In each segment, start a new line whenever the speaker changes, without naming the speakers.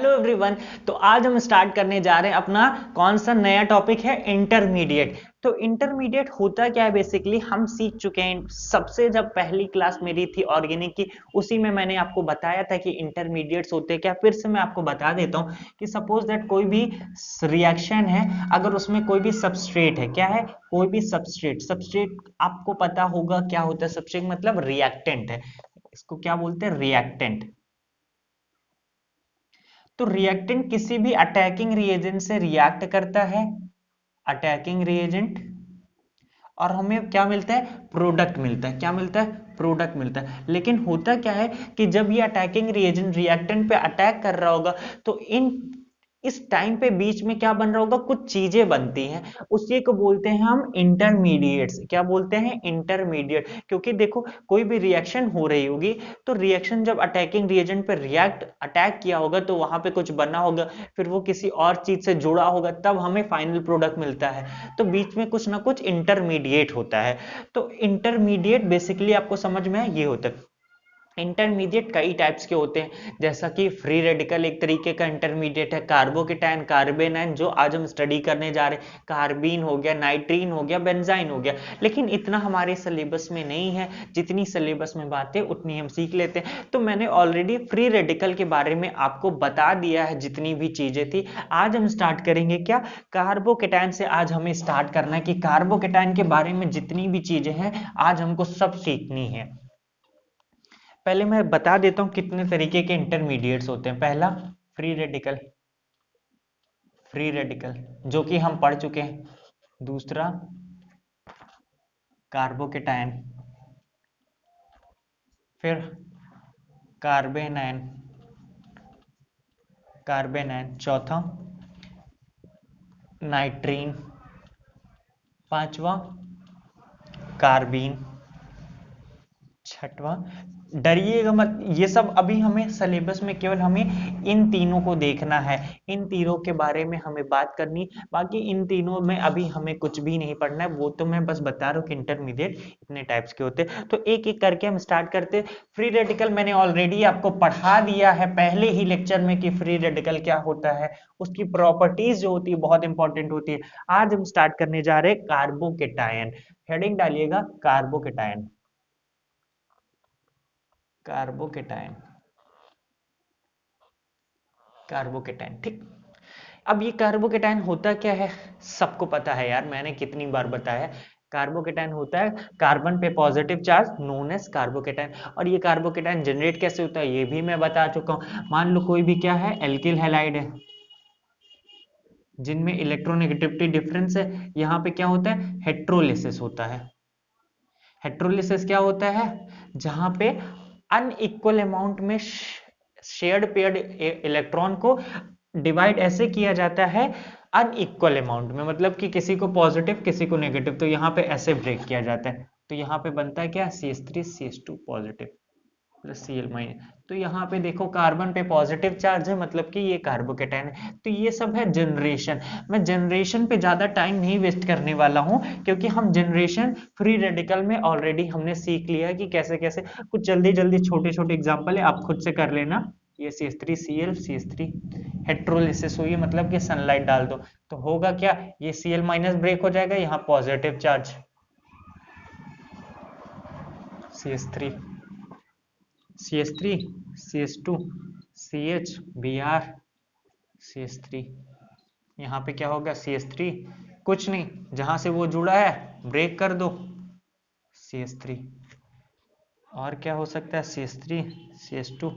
Hello everyone. तो आज हम स्टार्ट करने जा रहे हैं अपना कौन सा नया टॉपिक है, इंटरमीडिएट। तो इंटरमीडिएट होता क्या है, बेसिकली हम सीख चुके हैं। सबसे जब पहली क्लास मेरी थी ऑर्गेनिक की, उसी में मैंने आपको बताया था कि इंटरमीडिएट्स होते क्या। फिर से मैं आपको बता देता हूँ कि सपोज दैट कोई भी रिएक्शन है, अगर उसमें कोई भी सबस्ट्रेट है, क्या है, कोई भी सबस्ट्रेट। सबस्ट्रेट आपको पता होगा क्या होता है, सबस्ट्रेट मतलब रिएक्टेंट है। इसको क्या बोलते हैं, रिएक्टेंट। तो रिएक्टेंट किसी भी अटैकिंग रिएजेंट से रिएक्ट करता है, अटैकिंग रिएजेंट, और हमें क्या मिलता है, प्रोडक्ट मिलता है। क्या मिलता है, प्रोडक्ट मिलता है। लेकिन होता क्या है कि जब ये अटैकिंग रिएजेंट रिएक्टेंट पे अटैक कर रहा होगा, तो इस टाइम पे बीच में क्या बन रहा होगा, कुछ चीजें बनती हैं, उसी को बोलते हैं हम इंटरमीडिएट्स। क्या बोलते हैं, इंटरमीडिएट। क्योंकि देखो कोई भी रिएक्शन हो रही होगी, तो रिएक्शन जब अटैकिंग रिएजेंट पे अटैक किया होगा, तो वहां पे कुछ बना होगा, फिर वो किसी और चीज से जुड़ा होगा, तब हमें फाइनल प्रोडक्ट मिलता है। तो बीच में कुछ ना कुछ इंटरमीडिएट होता है। तो इंटरमीडिएट बेसिकली आपको समझ में ये होता है। इंटरमीडिएट कई टाइप्स के होते हैं, जैसा कि फ्री रेडिकल एक तरीके का इंटरमीडिएट है, कार्बोकेटायन, कार्बेनाइन, जो आज हम स्टडी करने जा रहे हैं, कार्बीन हो गया, नाइट्रीन हो गया, बेंजाइन हो गया। लेकिन इतना हमारे सिलेबस में नहीं है, जितनी सिलेबस में बातें उतनी हम सीख लेते हैं। तो मैंने ऑलरेडी फ्री रेडिकल के बारे में आपको बता दिया है, जितनी भी चीजें थी। आज हम स्टार्ट करेंगे क्या, कार्बोकेटायन से। आज हमें स्टार्ट करना है कि कार्बोकेटायन के बारे में जितनी भी चीजें हैं, आज हमको सब सीखनी है। पहले मैं बता देता हूं कितने तरीके के इंटरमीडिएट्स होते हैं। पहला फ्री रेडिकल, फ्री रेडिकल जो कि हम पढ़ चुके हैं। दूसरा कार्बोकेटायन, फिर कार्बेनाइन, कार्बेनाइन। चौथा नाइट्रीन। पांचवा कार्बीन। छठवां, डरिएगा मत, ये सब अभी हमें सिलेबस में केवल हमें इन तीनों को देखना है, इन तीनों के बारे में हमें बात करनी। बाकी इन तीनों में अभी हमें कुछ भी नहीं पढ़ना है, वो तो मैं बस बता रहा हूँ कि इंटरमीडिएट इतने टाइप्स के होते हैं। तो एक एक करके हम स्टार्ट करते हैं। फ्री रेडिकल मैंने ऑलरेडी आपको पढ़ा दिया है पहले ही लेक्चर में कि फ्री रेडिकल क्या होता है, उसकी प्रॉपर्टीज जो होती है बहुत इंपॉर्टेंट होती है। आज हम स्टार्ट करने जा रहे हैं कार्बोकेटायन। हेडिंग डालिएगा कार्बोकेटायन, कार्बोकेटायन, कार्बोकेटायन। ठीक। अब ये कार्बोकेटायन होता क्या है, सबको पता है यार, मैंने कितनी बार बताया। कार्बोकेटायन होता है कार्बन पे positive charge, known as carbocation. और ये कार्बोकेटायन जनरेट कैसे होता है, ये भी मैं बता चुका हूं। मान लो कोई भी क्या है, एल्किल हैलाइड है, जिनमें इलेक्ट्रोनेगेटिविटी डिफरेंस है, यहाँ पे क्या होता है, हेट्रोलिसिस होता है। हेट्रोलिसिस क्या होता है, जहां पे अनइक्वल अमाउंट में शेयर्ड पेयर्ड इलेक्ट्रॉन को डिवाइड ऐसे किया जाता है, अनइक्वल अमाउंट में, मतलब कि किसी को पॉजिटिव किसी को नेगेटिव, तो यहाँ पे ऐसे ब्रेक किया जाता है। तो यहाँ पे बनता है क्या, CH3 CH2 positive plus Cl minus. तो यहाँ पे देखो कार्बन पे पॉजिटिव चार्ज है, मतलब कि ये कार्बोकेटायन है। तो ये सब है जनरेशन। मैं जनरेशन पे ज्यादा टाइम नहीं वेस्ट करने वाला हूँ, क्योंकि हम जनरेशन फ्री रेडिकल में ऑलरेडी हमने सीख लिया है कि कैसे कैसे। कुछ जल्दी जल्दी छोटे छोटे एग्जाम्पल है, आप खुद से कर लेना। ये CH3 CH3 हेट्रोलिसिस हुई, मतलब कि सनलाइट डाल दो तो होगा क्या, ये Cl माइनस ब्रेक हो जाएगा, यहाँ positive charge CH3 CH3 CH2 CH Br CH3। यहाँ पे क्या होगा, CH3 कुछ नहीं, जहां से वो जुड़ा है ब्रेक कर दो, CH3। और क्या हो सकता है, CH3 CH2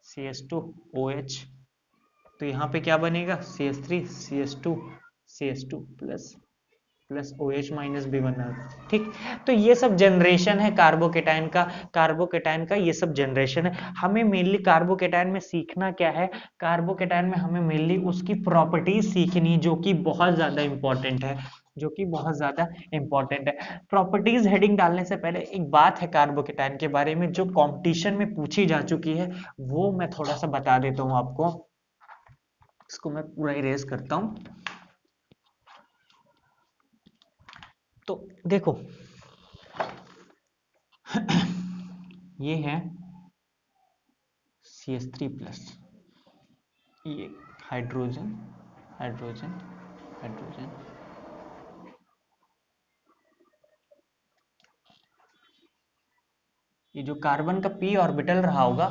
CH2 OH। तो यहाँ पे क्या बनेगा, CH3 CH2 CH2 plus plus OH minus भी बना। ठीक। तो ये सब जनरेशन है कार्बोकेटायन का, कार्बोकेटायन का ये सब जनरेशन है। हमें मेनली कार्बोकेटायन में सीखना क्या है, कार्बोकेटायन में हमें मेनली उसकी प्रॉपर्टीज सीखनी, जो कि बहुत ज्यादा इंपॉर्टेंट है, जो कि बहुत ज्यादा इंपॉर्टेंट है। प्रॉपर्टीज हेडिंग डालने से पहले एक बात है कार्बोकेटायन के बारे में, जो कंपटीशन में पूछी जा चुकी है, वो मैं थोड़ा सा बता देता हूँ आपको। इसको मैं पूरा इरेज करता हूं। तो देखो ये है CH3 प्लस, ये हाइड्रोजन, हाइड्रोजन, हाइड्रोजन, ये जो कार्बन का पी ऑर्बिटल रहा होगा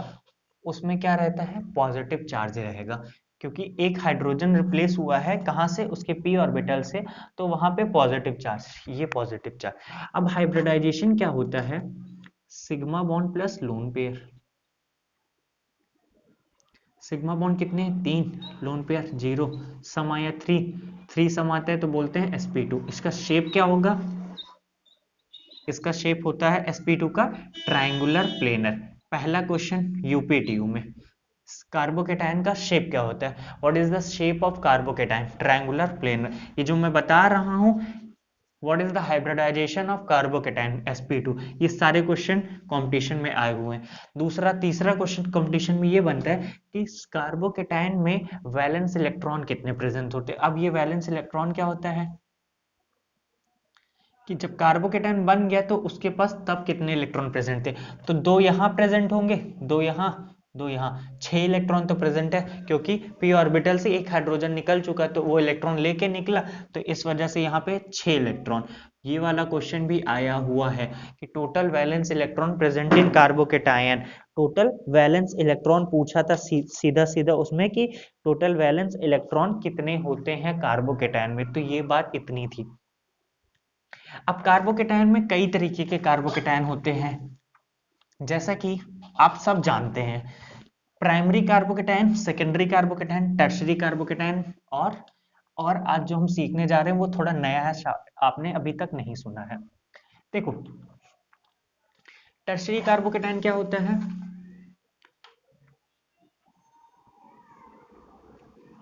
उसमें क्या रहता है, पॉजिटिव चार्ज रहेगा, क्योंकि एक हाइड्रोजन रिप्लेस हुआ है कहाँ से, उसके पी ऑर्बिटल से, तो वहां पे पॉजिटिव चार्ज, ये पॉजिटिव चार्ज। अब हाइब्रिडाइजेशन क्या होता है, sigma bond plus lone pair, sigma bond कितने हैं, 3, लोन पेयर 0, समाया 3, 3 समाते हैं तो बोलते हैं sp2। इसका शेप क्या होगा, इसका शेप होता है sp2 का ट्रायंगुलर प्लेनर। पहला क्वेश्चन यूपीटीयू में, कार्बोकेटाइन का शेप क्या होता है, what is the shape of carbocation, triangular planar. ये जो मैं बता रहा हूं, what is the hybridization of carbocation sp2, ये सारे क्वेश्चन कंपटीशन में आए हुए हैं। दूसरा तीसरा क्वेश्चन कंपटीशन में ये बनता है कि कार्बोकेटाइन में वैलेंस इलेक्ट्रॉन कितने प्रेजेंट होते हैं। अब ये वैलेंस इलेक्ट्रॉन क्या होता है कि जब कार्बोकेटाइन बन गया तो उसके पास तब कितने इलेक्ट्रॉन प्रेजेंट थे, तो 2 यहां प्रेजेंट होंगे, 2 यहां, 2 यहां, 6 इलेक्ट्रॉन तो प्रेजेंट है, क्योंकि पी ऑर्बिटल से एक हाइड्रोजन निकल चुका है तो वो इलेक्ट्रॉन लेके निकला, तो इस वजह से यहाँ पे 6 इलेक्ट्रॉन। ये वाला क्वेश्चन भी आया हुआ है कि total valence electron present in carbocation, total valence electron पूछा था सीधा सीधा उसमें कि टोटल वैलेंस इलेक्ट्रॉन कितने होते हैं कार्बोकेटायन में, तो ये बात इतनी थी। अब कार्बोकेटायन में कई तरीके के कार्बोकेटायन होते हैं, जैसा कि आप सब जानते हैं, primary carbocation, secondary carbocation, tertiary carbocation, और आज जो हम सीखने जा रहे हैं वो थोड़ा नया है, आपने अभी तक नहीं सुना है। देखो, टर्शरी कार्बोकेटायन क्या होता है,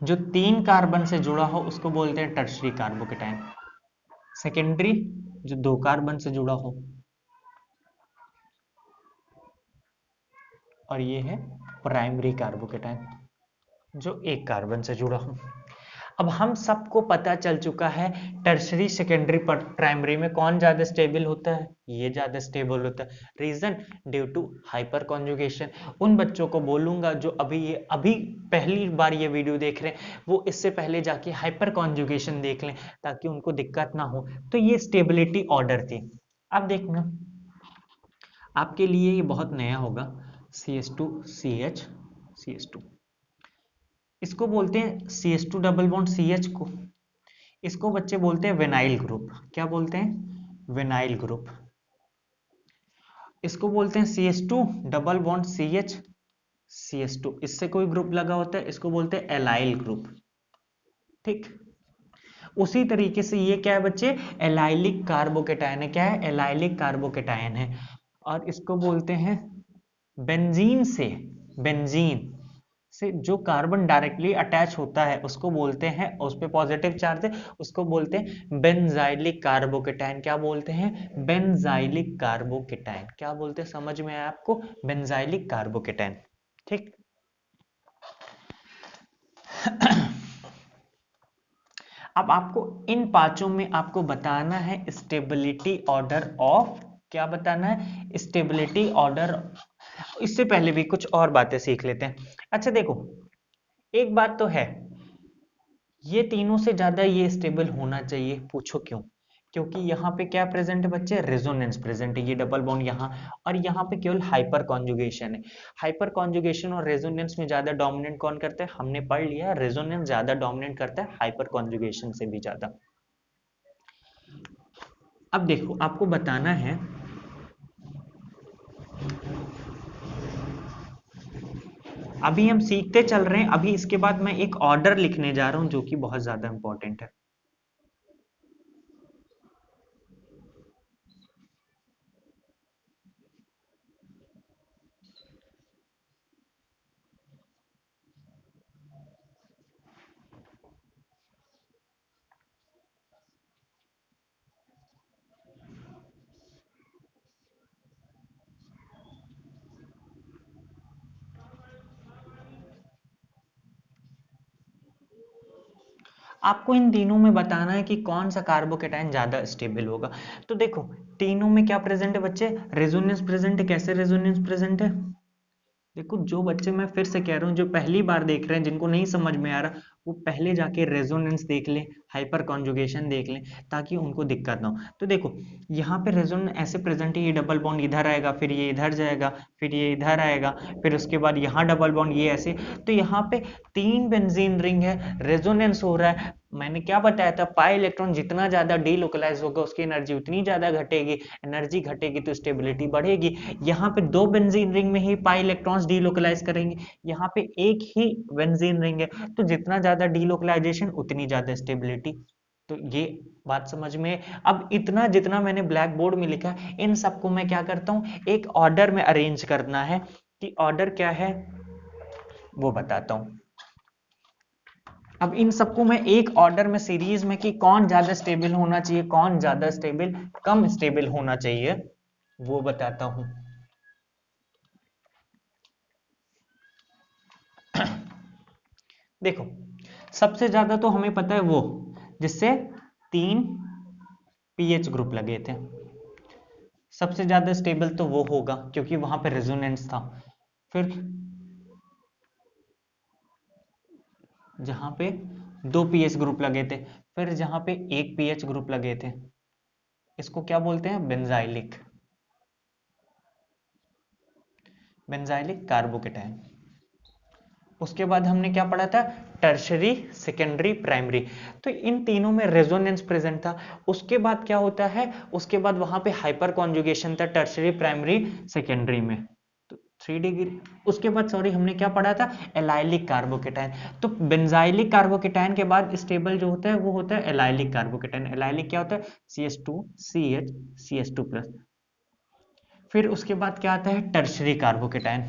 जो 3 कार्बन से जुड़ा हो उसको बोलते हैं टर्शरी कार्बोकेटायन। सेकेंडरी, जो 2 कार्बन से जुड़ा हो, और ये है प्राइमरी कार्बोकेटायन, जो 1 कार्बन से जुड़ा हो। अब हम सबको पता चल चुका है टर्सरी सेकेंडरी प्राइमरी में कौन ज्यादा स्टेबल होता है, ये ज्यादा स्टेबल होता है। Reason, due to hyperconjugation. उन बच्चों को बोलूंगा जो अभी पहली बार ये वीडियो देख रहे हैं, वो इससे पहले जाके हाइपर कॉन्जुगेशन देख लें ताकि उनको दिक्कत ना हो। तो ये स्टेबिलिटी ऑर्डर थी। अब देखना, आपके लिए ये बहुत नया होगा, CH2CH, CH2, इसको बोलते हैं CH2 डबल बॉन्ड CH को, इसको बच्चे बोलते हैं विनाइल ग्रुप। क्या बोलते हैं, विनाइल ग्रुप। इसको बोलते हैं CH2 double bond CH, CH2, इससे कोई ग्रुप लगा होता है इसको बोलते हैं एलाइल ग्रुप। ठीक, उसी तरीके से ये क्या है बच्चे, एलाइलिक कार्बोकेटायन है। क्या है, एलाइलिक कार्बोकेटायन है, और इसको बोलते हैं बेंजीन से, बेंजीन से जो कार्बन डायरेक्टली अटैच होता है उसको बोलते हैं, उस पे पॉजिटिव चार्ज है, उसको बोलते हैं बेंजाइलिक कार्बोकेटायन। क्या बोलते हैं, बेंजाइलिक कार्बोकेटायन। क्या बोलते हैं, समझ में आया आपको, बेंजाइलिक कार्बोकेटायन। ठीक, अब आपको इन पांचों में आपको बताना है स्टेबिलिटी ऑर्डर ऑफ, क्या बताना है, स्टेबिलिटी ऑर्डर। इससे पहले भी कुछ और बातें सीख लेते हैं। अच्छा देखो, एक बात तो है, ये तीनों से ज्यादा ये स्टेबल होना चाहिए, पूछो क्यों, क्योंकि यहाँ पे क्या प्रेजेंट है बच्चे, रेजोनेंस प्रेजेंट है, ये डबल बॉन्ड यहाँ, और यहाँ पे केवल हाइपर कॉन्जुगेशन है। हाइपर कॉन्जुगेशन और रेजोनेंस में ज्यादा डोमिनेट कौन करता है, हमने पढ़ लिया, रेजोनेंस ज्यादा डोमिनेट करता है हाइपर कॉन्जुगेशन से भी ज्यादा। अब देखो, आपको बताना है, अभी हम सीखते चल रहे हैं, अभी इसके बाद मैं एक ऑर्डर लिखने जा रहा हूं जो कि बहुत ज्यादा इंपॉर्टेंट है। आपको इन तीनों में बताना है कि कौन सा कार्बोकेटाइन ज्यादा स्टेबल होगा। तो देखो, तीनों में क्या प्रेजेंट है बच्चे, रेजोनेंस प्रेजेंट है। कैसे रेजोनेंस प्रेजेंट है, देखो जो बच्चे, मैं फिर से कह रहा हूँ, जो पहली बार देख रहे हैं, जिनको नहीं समझ में आ रहा, वो पहले जाके रेजोनेंस देख लें, हाइपर कॉन्जुगेशन देख लें, ताकि उनको दिक्कत ना हो। तो देखो यहाँ पे रेजोनेंस ऐसे प्रेजेंट है, ये डबल बॉन्ड इधर आएगा, फिर ये इधर जाएगा, फिर ये इधर आएगा, फिर उसके बाद यहाँ डबल बॉन्ड ये ऐसे। तो यहाँ पे 3 बेंजीन रिंग है, रेजोनेंस हो रहा है। मैंने क्या बताया था, पाई इलेक्ट्रॉन जितना ज्यादा डीलोकलाइज होगा उसकी एनर्जी उतनी ज्यादा घटेगी, एनर्जी घटेगी तो स्टेबिलिटी बढ़ेगी। यहाँ पे 2 बेंजीन रिंग में ही पाई इलेक्ट्रॉन्स डीलोकलाइज करेंगे, यहाँ पे एक ही बेंजीन रिंग है, तो जितना ज्यादा डीलोकलाइजेशन उतनी ज्यादा स्टेबिलिटी। तो ये बात समझ में। अब इतना जितना मैंने ब्लैक बोर्ड में लिखा है, इन सबको मैं क्या करता हूँ, एक ऑर्डर में अरेंज करना है। कि ऑर्डर क्या है वो बताता हूँ। अब इन सबको मैं एक ऑर्डर में, सीरीज में, कि कौन ज्यादा स्टेबल होना चाहिए, कौन ज्यादा स्टेबल, कम स्टेबल होना चाहिए, वो बताता हूं। देखो सबसे ज्यादा तो हमें पता है वो जिससे 3 पीएच ग्रुप लगे थे, सबसे ज्यादा स्टेबल तो वो होगा क्योंकि वहां पे रेजोनेंस था। फिर जहां पे 2 पीएच ग्रुप लगे थे, फिर जहां पे 1 पीएच ग्रुप लगे थे, इसको क्या बोलते हैं, बेंजाइलिक, बेंजाइलिक कार्बोकेटाइन। उसके बाद हमने क्या पढ़ा था, टर्शरी, सेकेंडरी, प्राइमरी। तो इन तीनों में रेजोनेंस प्रेजेंट था। उसके बाद क्या होता है, उसके बाद वहां पे हाइपर कॉन्जुगेशन था, टर्शरी, प्राइमरी, सेकेंडरी में। तो 3 डिग्री। उसके बाद सॉरी हमने क्या पढ़ा था, एलाइलिक कार्बोकेटाइन। तो बेंजाइलिक कार्बोकेटाइन के बाद स्टेबल जो होता है वो होता है एलाइलिक कार्बोकेटाइन। एलाइलिक क्या होता है, CH2 CH CH2+। फिर उसके बाद क्या आता है, टर्शरी कार्बोकेटाइन,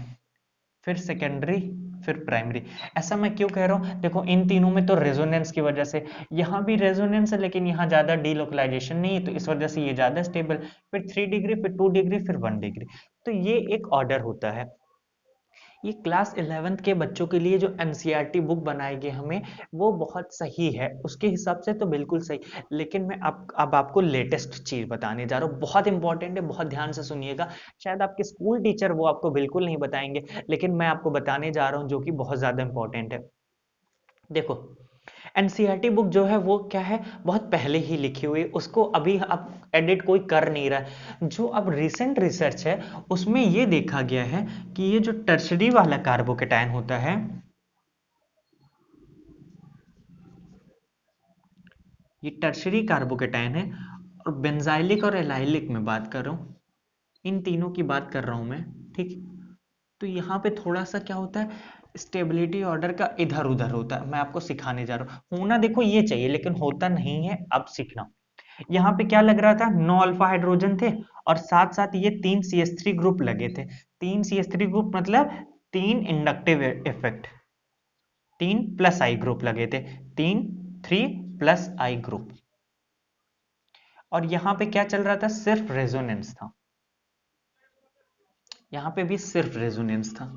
फिर सेकेंडरी, फिर प्राइमरी। ऐसा मैं क्यों कह रहा हूं, देखो इन तीनों में तो रेजोनेंस की वजह से, यहां भी रेजोनेंस है लेकिन यहां ज्यादा डीलोकलाइजेशन नहीं है, तो इस वजह से ये ज्यादा स्टेबल। फिर 3 डिग्री, फिर 2 डिग्री, फिर 1 डिग्री। तो ये एक ऑर्डर होता है। ये क्लास 11th के बच्चों के लिए जो एनसीईआरटी बुक बनाई गई हमें, वो बहुत सही है, उसके हिसाब से तो बिल्कुल सही। लेकिन मैं अब आपको लेटेस्ट चीज बताने जा रहा हूँ, बहुत इंपॉर्टेंट है, बहुत ध्यान से सुनिएगा। शायद आपके स्कूल टीचर वो आपको बिल्कुल नहीं बताएंगे, लेकिन मैं आपको बताने जा रहा हूँ जो कि बहुत ज्यादा इंपॉर्टेंट है। देखो एनसीईआरटी बुक जो है वो क्या है, बहुत पहले ही लिखी हुई, उसको अभी अब एडिट कोई कर नहीं रहा है। जो अब रिसेंट रिसर्च है उसमें ये देखा गया है कि ये जो टर्शरी वाला कार्बोकेटाइन होता है, ये टर्शरी कार्बोकेटाइन है, और बेंजाइलिक और एलाइलिक में बात कर रहा हूँ, इन तीनों की बात कर रहा हूं मैं, ठीक। तो यहाँ पे थोड़ा सा क्या होता है, स्टेबिलिटी ऑर्डर का इधर उधर होता है, मैं आपको सिखाने जा रहा हूँ। होना देखो ये चाहिए लेकिन होता नहीं है, अब सीखना। यहाँ पे क्या लग रहा था, 9 अल्फा हाइड्रोजन थे, और साथ साथ ये 3 CH3 ग्रुप लगे थे। 3 CH3 ग्रुप मतलब 3 इंडक्टिव इफेक्ट, 3 प्लस आई ग्रुप लगे थे, 3 3 प्लस आई ग्रुप। और यहाँ पे क्या चल रहा था, सिर्फ रेजोनेंस था, यहाँ पे भी सिर्फ रेजोनेंस था।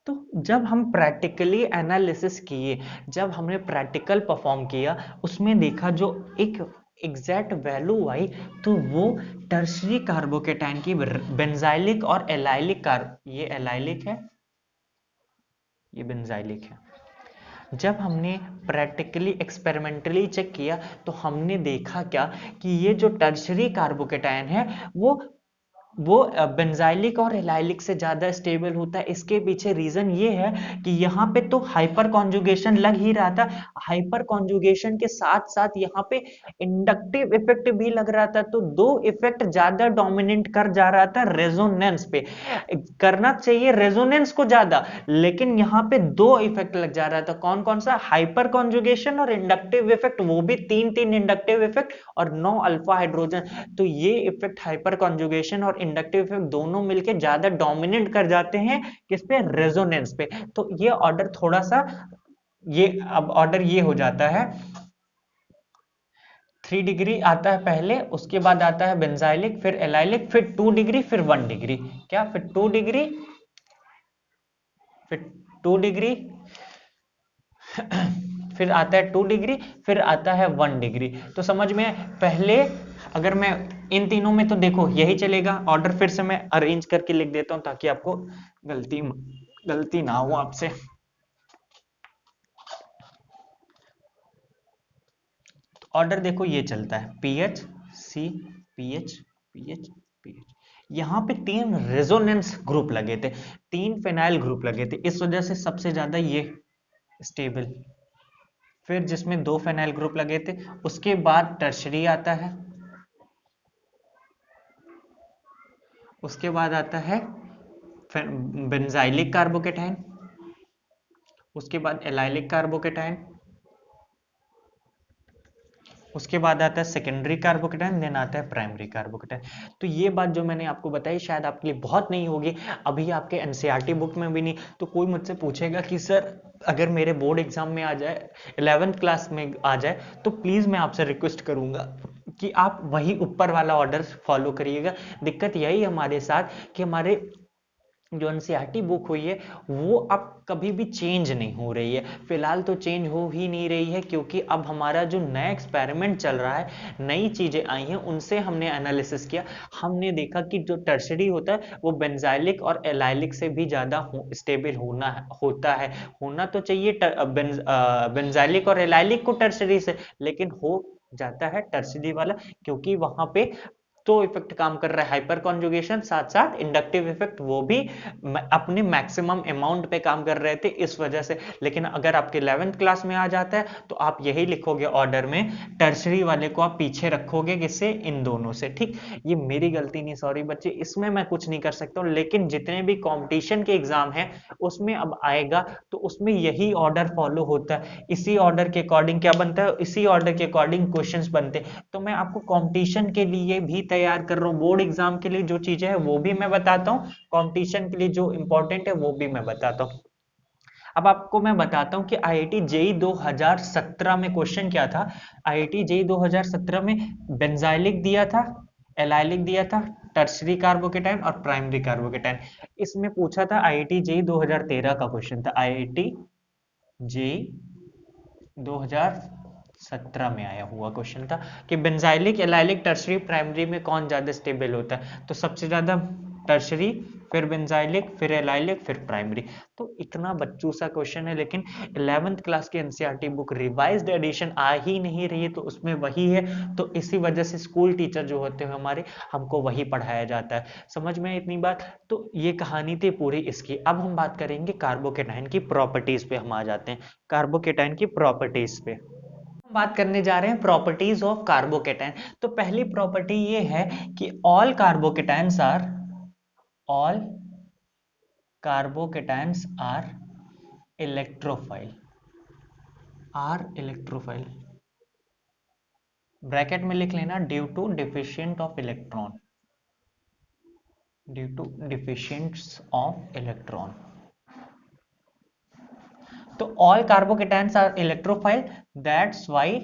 तो जब हम प्रैक्टिकली एनालिसिस किए, जब हमने प्रैक्टिकल परफॉर्म किया, उसमें देखा जो एक एग्जैक्ट वैल्यू आई, तो वो टर्शरी कार्बोकेटाइन की बेंजाइलिक और एलाइलिक ये एलाइलिक है, ये बेंजाइलिक है। जब हमने प्रैक्टिकली एक्सपेरिमेंटली चेक किया तो हमने देखा क्या, कि ये जो टर्शरी कार्बोकेटाइन है वो बेंजाइलिक और एलाइलिक से ज्यादा स्टेबल होता है। इसके पीछे रीजन ये है कि यहाँ पे तो हाइपर कॉन्जुगेशन लग ही रहा था, हाइपर कॉन्जुगेशन के साथ साथ यहाँ पे इंडक्टिव इफेक्ट भी लग रहा था, तो दो इफेक्ट ज्यादा डोमिनेट कर जा रहा था रेजोनेंस पे। करना चाहिए रेजोनेंस को ज्यादा, लेकिन यहाँ पे दो इफेक्ट लग जा रहा था, कौन कौन सा, हाइपर कॉन्जुगेशन और इंडक्टिव इफेक्ट, वो भी 3 इंडक्टिव इफेक्ट और 9 अल्फा हाइड्रोजन। तो ये इफेक्ट हाइपर कॉन्जुगेशन और इंडक्टिव इफेक्ट दोनों मिलकर ज्यादा डोमिनेट कर जाते हैं किस पे, रेजोनेंस पे। तो ये ऑर्डर थोड़ा सा, ये अब ऑर्डर ये हो जाता है, 3 डिग्री आता है पहले, उसके बाद आता है बेंजाइलिक, फिर एलाइलिक, फिर 2 डिग्री, फिर 1 डिग्री। क्या, फिर 2 डिग्री, फिर 2 डिग्री, फिर आता है 2 डिग्री, फिर आता है 1 डिग्री। तो समझ में, पहले अगर मैं इन तीनों में तो देखो यही चलेगा। ऑर्डर फिर से मैं अरेंज करके लिख देता हूं ताकि आपको गलती ना हो आपसे। ऑर्डर देखो ये चलता है pH C pH pH pH. यहाँ पे 3 रेजोनेंस ग्रुप लगे थे, 3 फेनाइल ग्रुप लगे थे, इस वजह से सबसे ज्यादा ये स्टेबल। फिर जिसमें 2 फेनाइल ग्रुप लगे थे, उसके बाद टर्शरी आता है, उसके बाद आता है बेंजाइलिक कार्बोकेटाइन, उसके बाद एलाइलिक कार्बोकेटाइन, उसके बाद आता है सेकेंडरी कार्बोकेटाइन, देन आता है प्राइमरी कार्बोकेटाइन। तो ये बात जो मैंने आपको बताई शायद आपके लिए बहुत नहीं होगी, अभी आपके एनसीईआरटी बुक में भी नहीं। तो कोई मुझसे पूछेगा कि सर अगर मेरे बोर्ड एग्जाम में आ जाए, 11th क्लास में आ जाए, तो प्लीज मैं आपसे रिक्वेस्ट करूंगा कि आप वही ऊपर वाला ऑर्डर फॉलो करिएगा। दिक्कत यही हमारे साथ कि हमारे जो एनसीईआरटी बुक हुई है वो अब कभी भी चेंज नहीं हो रही है, फिलहाल तो चेंज हो ही नहीं रही है, क्योंकि अब हमारा जो नया एक्सपेरिमेंट चल रहा है, नई चीजें आई हैं, उनसे हमने एनालिसिस किया। हमने देखा कि जो टर्शरी होता है वो बेंजाइलिक और एलाइलिक से भी ज्यादा स्टेबल होता है। होना तो चाहिए बेंजाइलिक और एलाइलिक को टर्शरी से, लेकिन हो जाता है टर्शरी वाला, क्योंकि वहां पे तो इफेक्ट काम कर रहा है हाइपर कॉन्जुगेशन, साथ साथ इंडक्टिव इफेक्ट वो भी अपने मैक्सिमम अमाउंट पे काम कर रहे थे, इस वजह से। लेकिन अगर आपके 11th क्लास में आ जाता है तो आप यही लिखोगे ऑर्डर में, टर्शरी वाले को आप पीछे रखोगे, किससे? इन दोनों से। ठीक, ये मेरी गलती नहीं, सॉरी बच्चे, इसमें मैं कुछ नहीं कर सकता हूँ। लेकिन जितने भी कंपटीशन के एग्जाम है उसमें अब आएगा तो उसमें यही ऑर्डर फॉलो होता है, इसी ऑर्डर के अकॉर्डिंग क्या बनता है, इसी ऑर्डर के अकॉर्डिंग क्वेश्चंस बनते हैं। तो मैं आपको कंपटीशन के लिए भी तैयार कर रहा हूँ, बोर्ड एग्जाम के लिए जो चीजें हैं वो भी मैं बताता हूँ, कंपटीशन के लिए जो इंपॉर्टेंट है वो भी मैं बताता हूँ। अब आपको मैं बताता हूँ कि आईआईटी जेई 2017 में क्वेश्चन क्या था। आईआईटी जेई 2017 में बेंजाइलिक दिया था, एलाइलिक दिया था, टर्शरी कार्बोकेटाइन और प्राइमरी कार्बोकेटाइन। इसमें पूछा था, आईआईटी जेई 2013 का क्वेश्चन था, आईआईटी जेई 2017 में आया हुआ क्वेश्चन था कि बेंजाइलिक, एलाइलिक, टर्शरी, प्राइमरी में कौन ज्यादा स्टेबल होता है। तो सबसे ज्यादा टर्शरी, फिर बेंजाइलिक, फिर एलाइलिक, फिर प्राइमरी। तो इतना बच्चों सा क्वेश्चन है, लेकिन 11th क्लास की एनसीईआरटी बुक रिवाइज्ड एडिशन आ ही नहीं रही है, तो उसमें वही है। तो इसी वजह से स्कूल टीचर जो होते हैं हमारे, हमको वही पढ़ाया जाता है। समझ में इतनी बात? तो ये कहानी थी पूरी इसकी। अब हम बात करेंगे कार्बोकेटाइन की प्रॉपर्टीज पे, हम आ जाते हैं कार्बोकेटाइन की प्रॉपर्टीज पे। बात करने जा रहे हैं प्रॉपर्टीज ऑफ कार्बोकेटाइन। तो पहली प्रॉपर्टी ये है कि all carbocations are electrophile, bracket में लिख लेना, due to deficient of electron, due to deficients of electron. तो all carbocations are electrophile, that's why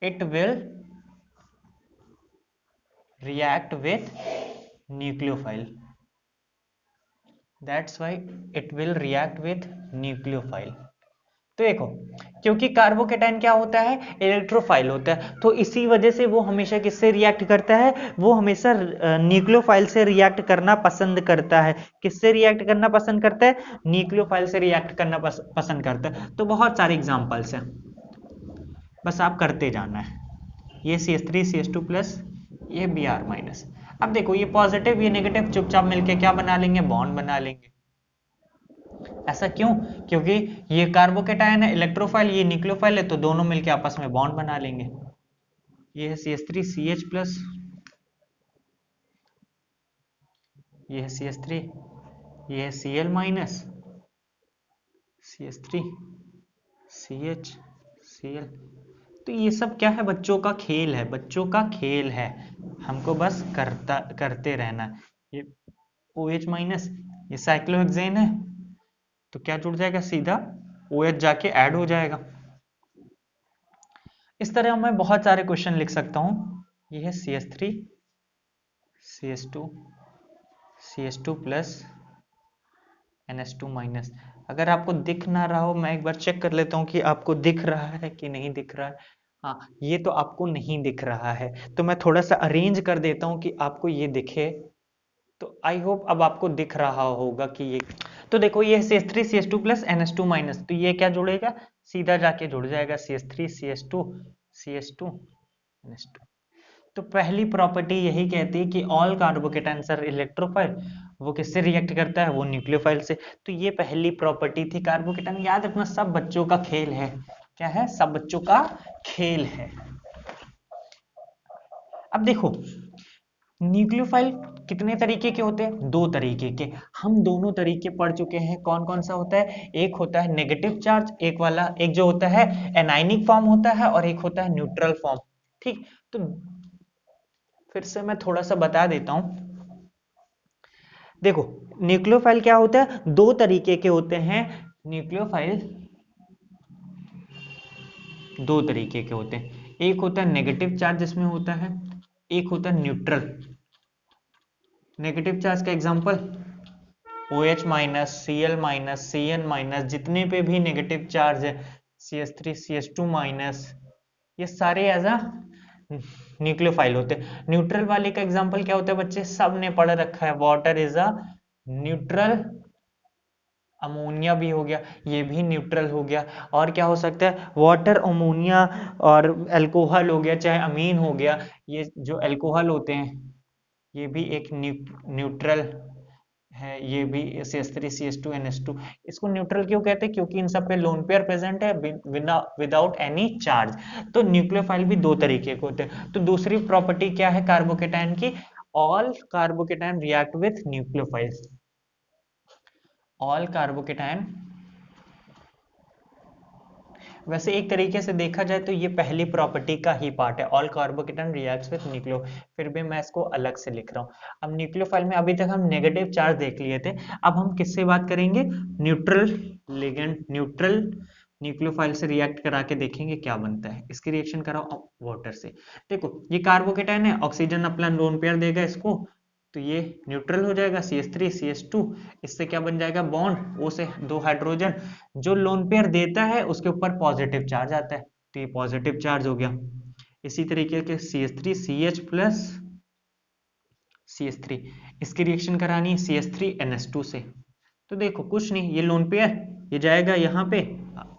it will react with nucleophile, that's why it will react with nucleophile। तो देखो, क्योंकि carbocation क्या होता है, इलेक्ट्रोफाइल होता है, तो इसी वजह से वो हमेशा किससे रिएक्ट करता है, वो हमेशा न्यूक्लियोफाइल से रिएक्ट करना पसंद करता है। किससे रिएक्ट करना पसंद करता है? न्यूक्लियोफाइल से रिएक्ट करना पसंद करता है। तो बहुत सारे एग्जांपल्स हैं, बस आप करते जाना है। ये CH3 CH2 प्लस, ये Br माइनस। अब देखो ये पॉजिटिव ये नेगेटिव चुपचाप मिलके क्या बना लेंगे, बॉन्ड बना लेंगे। ऐसा क्यों? क्योंकि ये कार्बोकेटाइन है, इलेक्ट्रोफाइल, ये न्यूक्लियोफाइल है, तो दोनों मिलके आपस में बॉन्ड बना लेंगे। ये है CH3 CH प्लस, ये है CH3, ये है Cl minus, CH3 CH Cl। तो ये सब क्या है, बच्चों का खेल है, बच्चों का खेल है, हमको बस करते रहना। ये OH माइनस, ये साइक्लोहेक्सेन है, तो क्या जुड़ जाएगा, सीधा OH जाके ऐड हो जाएगा। इस तरह मैं बहुत सारे क्वेश्चन लिख सकता हूं। ये है CH3 CH2 CH2 plus NH2 minus. अगर आपको दिख ना रहा हो, मैं एक बार चेक कर लेता हूं कि आपको दिख रहा है कि नहीं दिख रहा है। हाँ, ये तो आपको नहीं दिख रहा है, तो मैं थोड़ा सा अरेंज कर देता हूँ कि आपको ये दिखे। तो आई होप अब आपको दिख रहा होगा कि ये, तो देखो ये CH3 CH2 plus NH2 minus, तो ये क्या जुड़ेगा, सीधा जाके जुड़ जाएगा CH3 CH2 CH2 NH2। तो पहली प्रॉपर्टी यही कहती है कि ऑल कार्बोकेटाइन्स आर इलेक्ट्रोफाइल। वो किससे रिएक्ट करता है, वो न्यूक्लियोफाइल से। तो ये पहली प्रॉपर्टी थी कार्बोकेटाइन। याद रखना, सब बच्चों का खेल है। क्या है, सब बच्चों का खेल है। अब देखो, न्यूक्लियोफाइल कितने तरीके के होते हैं, दो तरीके के। हम दोनों तरीके पढ़ चुके हैं। कौन कौन सा होता है, एक होता है नेगेटिव चार्ज, एक वाला, एक जो होता है एनाइनिक फॉर्म होता है, और एक होता है न्यूट्रल फॉर्म। ठीक, तो फिर से मैं थोड़ा सा बता देता हूं। देखो, न्यूक्लियोफाइल क्या होता है, दो तरीके के होते हैं। न्यूक्लियोफाइल दो तरीके के होते हैं, एक होता है नेगेटिव चार्ज जिसमें होता है, एक होता है न्यूट्रल। नेगेटिव चार्ज का example OH minus, Cl minus, Cn minus, जितने पे भी नेगेटिव चार्ज है, CH3 CH2 माइनस, ये सारे एज अ न्यूक्लियोफाइल होते हैं। न्यूट्रल वाले का एग्जांपल क्या होता है बच्चे, सब ने पढ़ रखा है, water is a neutral. Ammonia भी हो गया, ये भी न्यूट्रल हो गया। और क्या हो सकता है, वाटर, अमोनिया और अल्कोहल हो गया, चाहे अमीन हो गया। ये जो अल्कोहल होते हैं, ये भी एक न्यूट्रल है। ये भी CH3 CH2 NH2। इसको न्यूट्रल क्यों कहते हैं, क्योंकि इन सब पे लोन पेयर प्रेजेंट है विदाउट एनी चार्ज। तो न्यूक्लियोफाइल भी दो तरीके के होते हैं। तो दूसरी प्रॉपर्टी क्या है कार्बोकेटाइन की, all carbocation react with nucleophiles. All carbocation, वैसे एक तरीके से देखा जाए तो ये पहली प्रॉपर्टी का ही पार्ट है, all carbocation reacts with nucleo. फिर भी मैं इसको अलग से लिख रहा हूँ। अब न्यूक्लियोफाइल में अभी तक हम नेगेटिव चार्ज देख लिए थे, अब हम किससे बात करेंगे, न्यूट्रल लिगेंड। न्यूट्रल न्यूक्लियोफाइल से रिएक्ट करा के देखेंगे क्या बनता है। इसकी रिएक्शन कराओ वाटर से। देखो, ये कार्बोकेटाइन है, ऑक्सीजन अपना लोन पेयर देगा इसको, तो ये न्यूट्रल हो जाएगा CH3 CH2। इससे क्या बन जाएगा, बॉन्ड, O से दो हाइड्रोजन। जो लोन पेयर देता है उसके ऊपर पॉजिटिव चार्ज आता है, तो ये पॉजिटिव चार्ज हो गया। इसी तरीके के CH3 CH प्लस CH3, इसकी रिएक्शन करानी है CH3 NH2 से। तो देखो कुछ नहीं, ये लोन पेयर ये जाएगा यहाँ पे,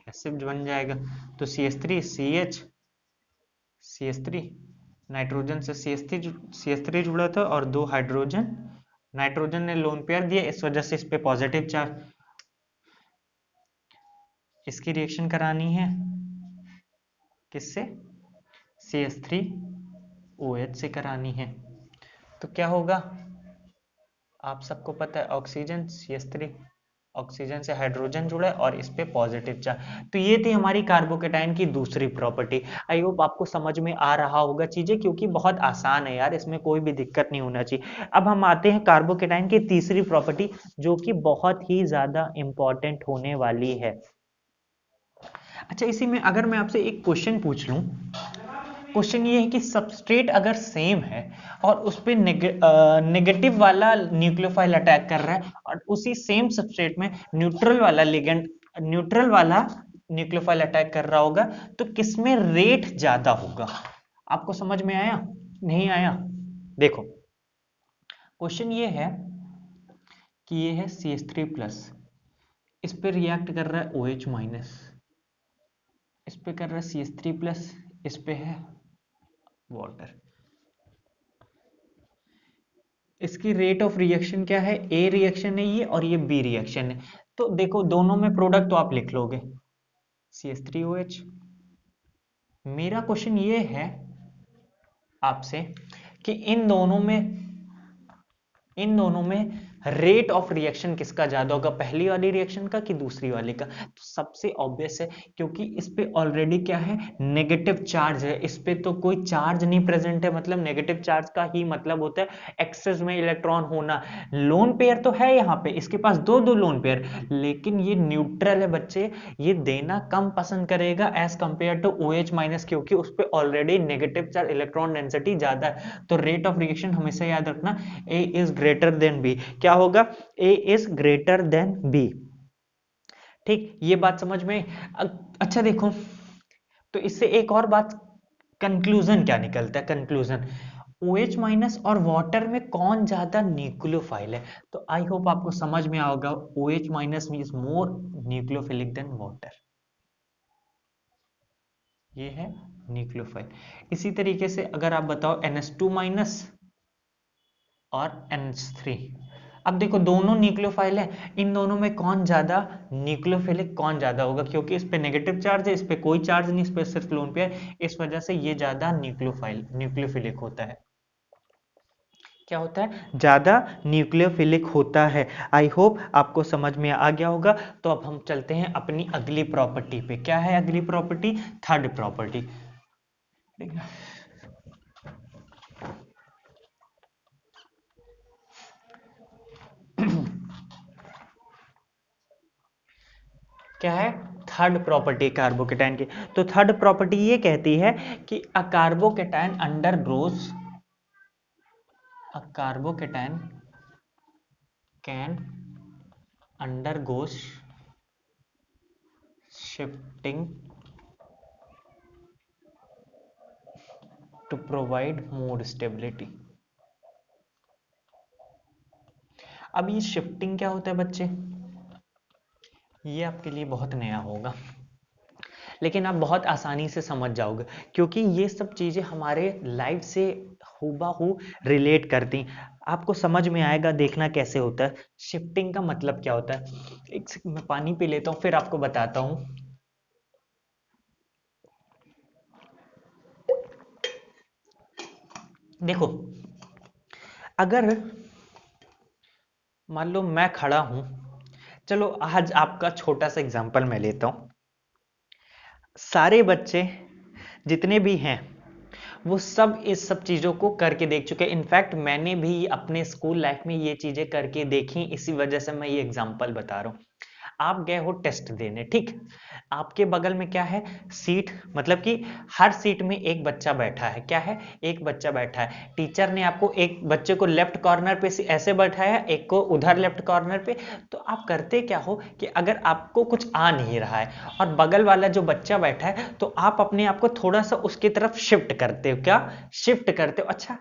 ऐसे बन जाएगा। तो CH3 CH CH3, नाइट्रोजन से CH3 जुड़ा था और दो हाइड्रोजन, नाइट्रोजन ने लोन पेयर दिया, इस वजह से इस पे पॉजिटिव चार्ज। इसकी रिएक्शन करानी है किससे, CH3OH से करानी है। तो क्या होगा, आप सबको पता है, ऑक्सीजन CH3, ऑक्सीजन से हाइड्रोजन जुड़ा है और इस पे पॉजिटिव चार्ज। तो ये थी हमारी कार्बोकेटाइन की दूसरी प्रॉपर्टी। आई होप आपको समझ में आ रहा होगा चीजें, क्योंकि बहुत आसान है यार, इसमें कोई भी दिक्कत नहीं होना चाहिए। अब हम आते हैं कार्बोकेटाइन की तीसरी प्रॉपर्टी, जो कि बहुत ही ज्यादा इंपॉर्टेंट होने वाली है। अच्छा, इसी में अगर मैं आपसे एक क्वेश्चन पूछ लूं, क्वेश्चन ये है कि सबस्ट्रेट अगर सेम है और उस पे नेगेटिव वाला न्यूक्लियोफाइल अटैक कर रहा है, और उसी सेम सबस्ट्रेट में न्यूट्रल वाला लिगेंड, न्यूट्रल वाला न्यूक्लियोफाइल अटैक कर रहा होगा, तो किसमें रेट ज्यादा होगा। आपको समझ में आया, नहीं आया। देखो, क्वेश्चन ये है कि ये है CH3 प्लस, इस पे रिएक्ट कर रहा है OH माइनस, इस पे कर रहा है CH3 प्लस, इस पे है वाटर। इसकी रेट ऑफ रिएक्शन क्या है, ए रिएक्शन है ये और ये बी रिएक्शन है। तो देखो, दोनों में प्रोडक्ट तो आप लिख लोगे CH3OH। मेरा क्वेश्चन ये है आपसे कि इन दोनों में रेट ऑफ रिएक्शन किसका ज्यादा होगा, पहली वाली रिएक्शन का कि दूसरी वाली का। तो सबसे ऑब्वियस है, क्योंकि इस पे ऑलरेडी क्या है, नेगेटिव चार्ज है, इस पे तो कोई चार्ज नहीं प्रेजेंट है। मतलब नेगेटिव चार्ज का ही मतलब होता है एक्सेस में इलेक्ट्रॉन होना। लोन पेयर तो है यहाँ पे, इसके पास दो दो लोन पेयर, लेकिन ये न्यूट्रल है बच्चे, ये देना कम पसंद करेगा as compare to OH minus, क्योंकि उस पे already negative charge, electron density ज्यादा है। तो रेट ऑफ रिएक्शन हमेशा याद रखना, A is greater than B। क्या होगा, A is greater than B। ठीक, ये बात समझ में। अच्छा देखो, तो इससे एक और बात कंक्लूजन क्या निकलता है, कंक्लूजन OH माइनस और वाटर में कौन ज्यादा न्यूक्लियोफाइल है। तो आई होप आपको समझ में आओगा, OH minus is more nucleophilic than water, ये है न्यूक्लियोफाइल। इसी तरीके से अगर आप बताओ NH2 माइनस और NH3, अब देखो दोनों न्यूक्लियोफाइल है, इन दोनों में कौन ज्यादा न्यूक्लियोफिलिक, कौन ज्यादा होगा, क्योंकि इस पे नेगेटिव चार्ज है, इस पे कोई चार्ज नहीं, इस पे सिर्फ लोन पे है, इस वजह से ये ज्यादा न्यूक्लियोफिलिक होता है। क्या होता है, ज्यादा न्यूक्लियोफिलिक होता है। आई होप आपको समझ में आ गया होगा। तो अब हम चलते हैं अपनी अगली प्रॉपर्टी पे। क्या है अगली प्रॉपर्टी, थर्ड प्रॉपर्टी। क्या है, थर्ड प्रॉपर्टी कार्बोकेटाइन की। तो थर्ड प्रॉपर्टी ये कहती है कि a carbocation undergoes, a carbocation can undergoes shifting to provide more stability. अब ये शिफ्टिंग क्या होता है बच्चे, ये आपके लिए बहुत नया होगा, लेकिन आप बहुत आसानी से समझ जाओगे, क्योंकि ये सब चीज़ें हमारे लाइफ से हूबहू रिलेट करती। आपको समझ में आएगा, देखना कैसे होता है। शिफ्टिंग का मतलब क्या होता है, एक सेकंड मैं पानी पी लेता हूँ फिर आपको बताता हूँ। देखो, अगर मान लो मैं खड़ा हूं, चलो आज आपका छोटा सा एग्जांपल मैं लेता हूं। सारे बच्चे जितने भी हैं वो सब इस सब चीज़ों को करके देख चुके हैं। इनफैक्ट मैंने भी अपने स्कूल लाइफ में ये चीज़ें करके देखी, इसी वजह से मैं ये एग्जांपल बता रहा हूँ। आप गए हो टेस्ट देने, ठीक, आपके बगल में क्या है, सीट, मतलब कि हर सीट में एक बच्चा बैठा है। क्या है, एक बच्चा बैठा है। टीचर ने आपको एक बच्चे को लेफ्ट कॉर्नर पे ऐसे बैठाया है, एक को उधर लेफ्ट कॉर्नर पे। तो आप करते क्या हो कि अगर आपको कुछ आ नहीं रहा है और बगल वाला जो बच्चा बैठा है, तो आप अपने आप को थोड़ा सा उसकी तरफ शिफ्ट करते हो। क्या शिफ्ट करते हो, अच्छा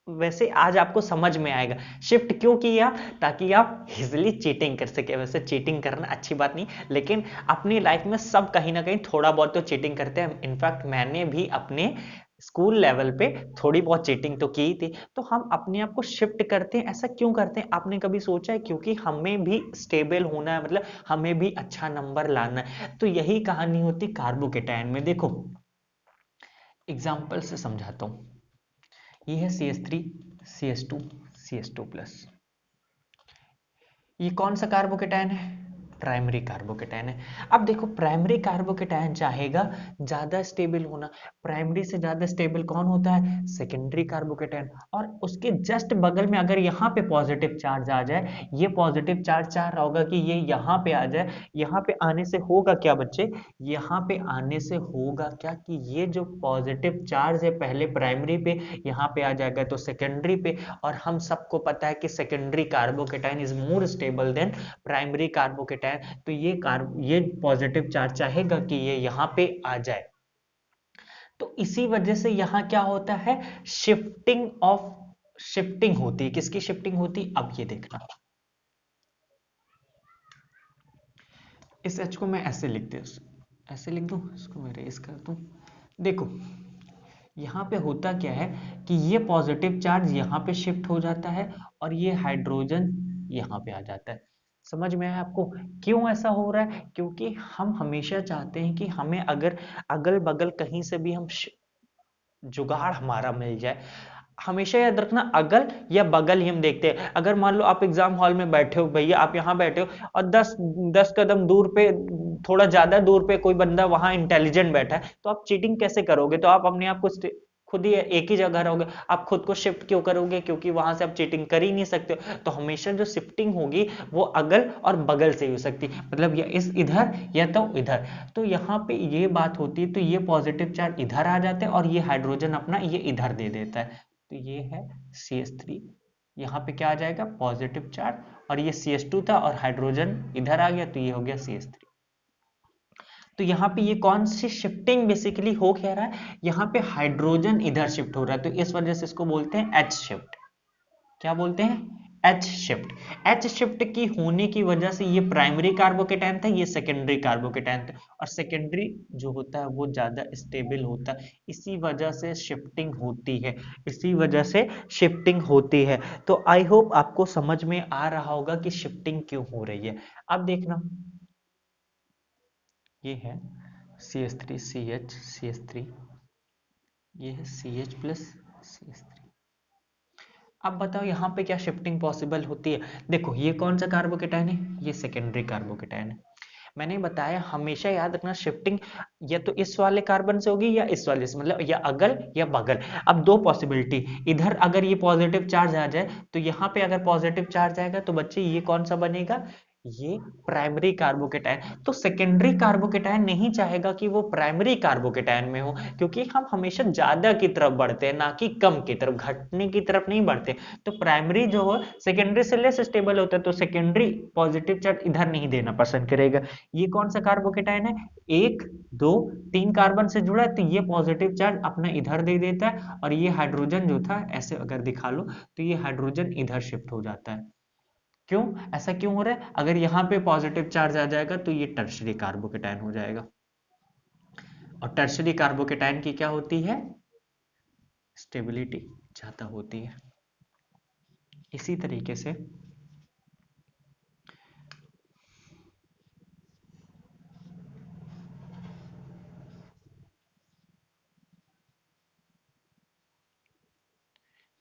वैसे आज आपको समझ में आएगा शिफ्ट क्यों किया, ताकि आप इजिली चीटिंग कर सके। वैसे चीटिंग करना अच्छी बात नहीं, लेकिन अपनी लाइफ में सब कहीं ना कहीं थोड़ा बहुत तो चीटिंग करते हैं। इनफैक्ट मैंने भी अपने स्कूल लेवल पे थोड़ी बहुत चीटिंग तो की थी। तो हम अपने आप को शिफ्ट करते हैं, ऐसा क्यों करते हैं आपने कभी सोचा है, क्योंकि हमें भी स्टेबल होना है, मतलब हमें भी अच्छा नंबर लाना है। तो यही कहानी होती कार्बोकेटाइन में। देखो एग्जाम्पल से समझाता हूँ। ये है CH3 CH2 CH2 प्लस। ये कौन सा कार्बोकेटाइन है, प्राइमरी कार्बोकेटाइन है। अब देखो प्राइमरी कार्बोकेटाइन चाहेगा ज्यादा स्टेबल होना, प्राइमरी से ज्यादा स्टेबल कौन होता है, सेकेंडरी कार्बोकेटाइन। और उसके जस्ट बगल में अगर यहाँ पे पॉजिटिव चार्ज आ जाए, ये पॉजिटिव चार्ज चाह रहा होगा कि ये यहाँ पे आ जाए। यहाँ पे आने से होगा क्या बच्चे, यहाँ पे आने से होगा क्या कि ये जो पॉजिटिव चार्ज है पहले प्राइमरी पे, यहाँ पे आ जाएगा तो सेकेंडरी पे। और हम सबको पता है कि secondary carbocation is more stable then primary carbocation. तो ये पॉजिटिव चार्ज चाहेगा कि ये यहाँ पे आ जाए। तो इसी वजह से यहाँ क्या होता है, शिफ्टिंग होती है। किसकी शिफ्टिंग होती, अब ये देखना, इस H को मैं ऐसे लिख दे, ऐसे लिख दूं, इसको मैं रेस कर दूं। देखो यहाँ पे होता क्या है कि ये पॉजिटिव चार्ज यहाँ पे शिफ्ट हो जाता है और ये हाइड्रोजन यहाँ पे आ जाता है। समझ में आया आपको, क्यों ऐसा हो रहा है, क्योंकि हम हमेशा चाहते हैं कि हमें अगर अगल बगल कहीं से भी हम जुगाड़ हमारा मिल जाए। हमेशा याद रखना, अगल या बगल ही हम देखते हैं। अगर मान लो आप एग्जाम हॉल में बैठे हो, भैया आप यहाँ बैठे हो और 10 कदम दूर पे, थोड़ा ज्यादा दूर पे कोई बंदा वहां इंटेलिजेंट बैठा है, तो आप चीटिंग कैसे करोगे, तो आप अपने आप को खुद ही एक ही जगह रहोगे, आप खुद को शिफ्ट क्यों करोगे, क्योंकि वहां से आप चीटिंग कर ही नहीं सकते हो। तो हमेशा जो शिफ्टिंग होगी वो अगल और बगल से ही हो सकती, मतलब या इस इधर या तो इधर। तो यहाँ पे ये बात होती है, तो ये पॉजिटिव चार्ज इधर आ जाते हैं और ये हाइड्रोजन अपना ये इधर दे देता है। तो ये है CH3, यहाँ पे क्या आ जाएगा पॉजिटिव चार्ज, और ये CH2 था और हाइड्रोजन इधर आ गया तो ये हो गया CH3। तो यहाँ पे ये कौन सी शिफ्टिंग बेसिकली हो क्या रहा है, यहाँ पे हाइड्रोजन इधर शिफ्ट हो रहा है, तो इस वजह से इसको बोलते हैं एच शिफ्ट। क्या बोलते हैं, एच शिफ्ट। एच शिफ्ट की होने की वजह से ये प्राइमरी कार्बोकेटायन था, ये सेकेंडरी कार्बोकेटायन था, और सेकेंडरी जो होता है वो ज्यादा स्टेबल होता है, इसी वजह से शिफ्टिंग होती है, इसी वजह से शिफ्टिंग होती है। तो आई होप आपको समझ में आ रहा होगा कि शिफ्टिंग क्यों हो रही है। अब देखना, ये है CH3 CH CH3, ये है CH प्लस CH3। अब बताओ यहाँ पे क्या शिफ्टिंग पॉसिबल होती है। देखो ये कौन सा कार्बोकेटायन है, ये सेकेंडरी कार्बोकेटायन है। मैंने बताया हमेशा याद रखना शिफ्टिंग या तो इस वाले कार्बन से होगी या इस वाले से, मतलब या अगल या बगल। अब दो पॉसिबिलिटी, इधर अगर ये पॉजिटिव चार्ज आ जाए तो यहाँ पे अगर पॉजिटिव चार्ज आएगा तो बच्चे ये कौन सा बनेगा, ये प्राइमरी कार्बोकेटायन। तो सेकेंडरी कार्बोकेटायन नहीं चाहेगा कि वो प्राइमरी कार्बोकेटायन में हो, क्योंकि हम हमेशा ज्यादा की तरफ बढ़ते हैं ना कि कम की तरफ, घटने की तरफ नहीं बढ़ते। तो प्राइमरी जो हो सेकेंडरी से लेस स्टेबल होता है, तो सेकेंडरी पॉजिटिव चार्ज इधर नहीं देना पसंद करेगा। ये कौन सा कार्बोकेटायन है, एक दो तीन कार्बन से जुड़ा है, तो ये पॉजिटिव चार्ज अपना इधर दे देता है, और ये हाइड्रोजन जो था ऐसे अगर दिखा लो तो ये हाइड्रोजन इधर शिफ्ट हो जाता है। क्यों, ऐसा क्यों हो रहा है, अगर यहाँ पे पॉजिटिव चार्ज आ जाएगा तो ये टर्शरी कार्बोकेटायन हो जाएगा, और टर्शरी कार्बोकेटायन की क्या होती है, स्टेबिलिटी ज्यादा होती है। इसी तरीके से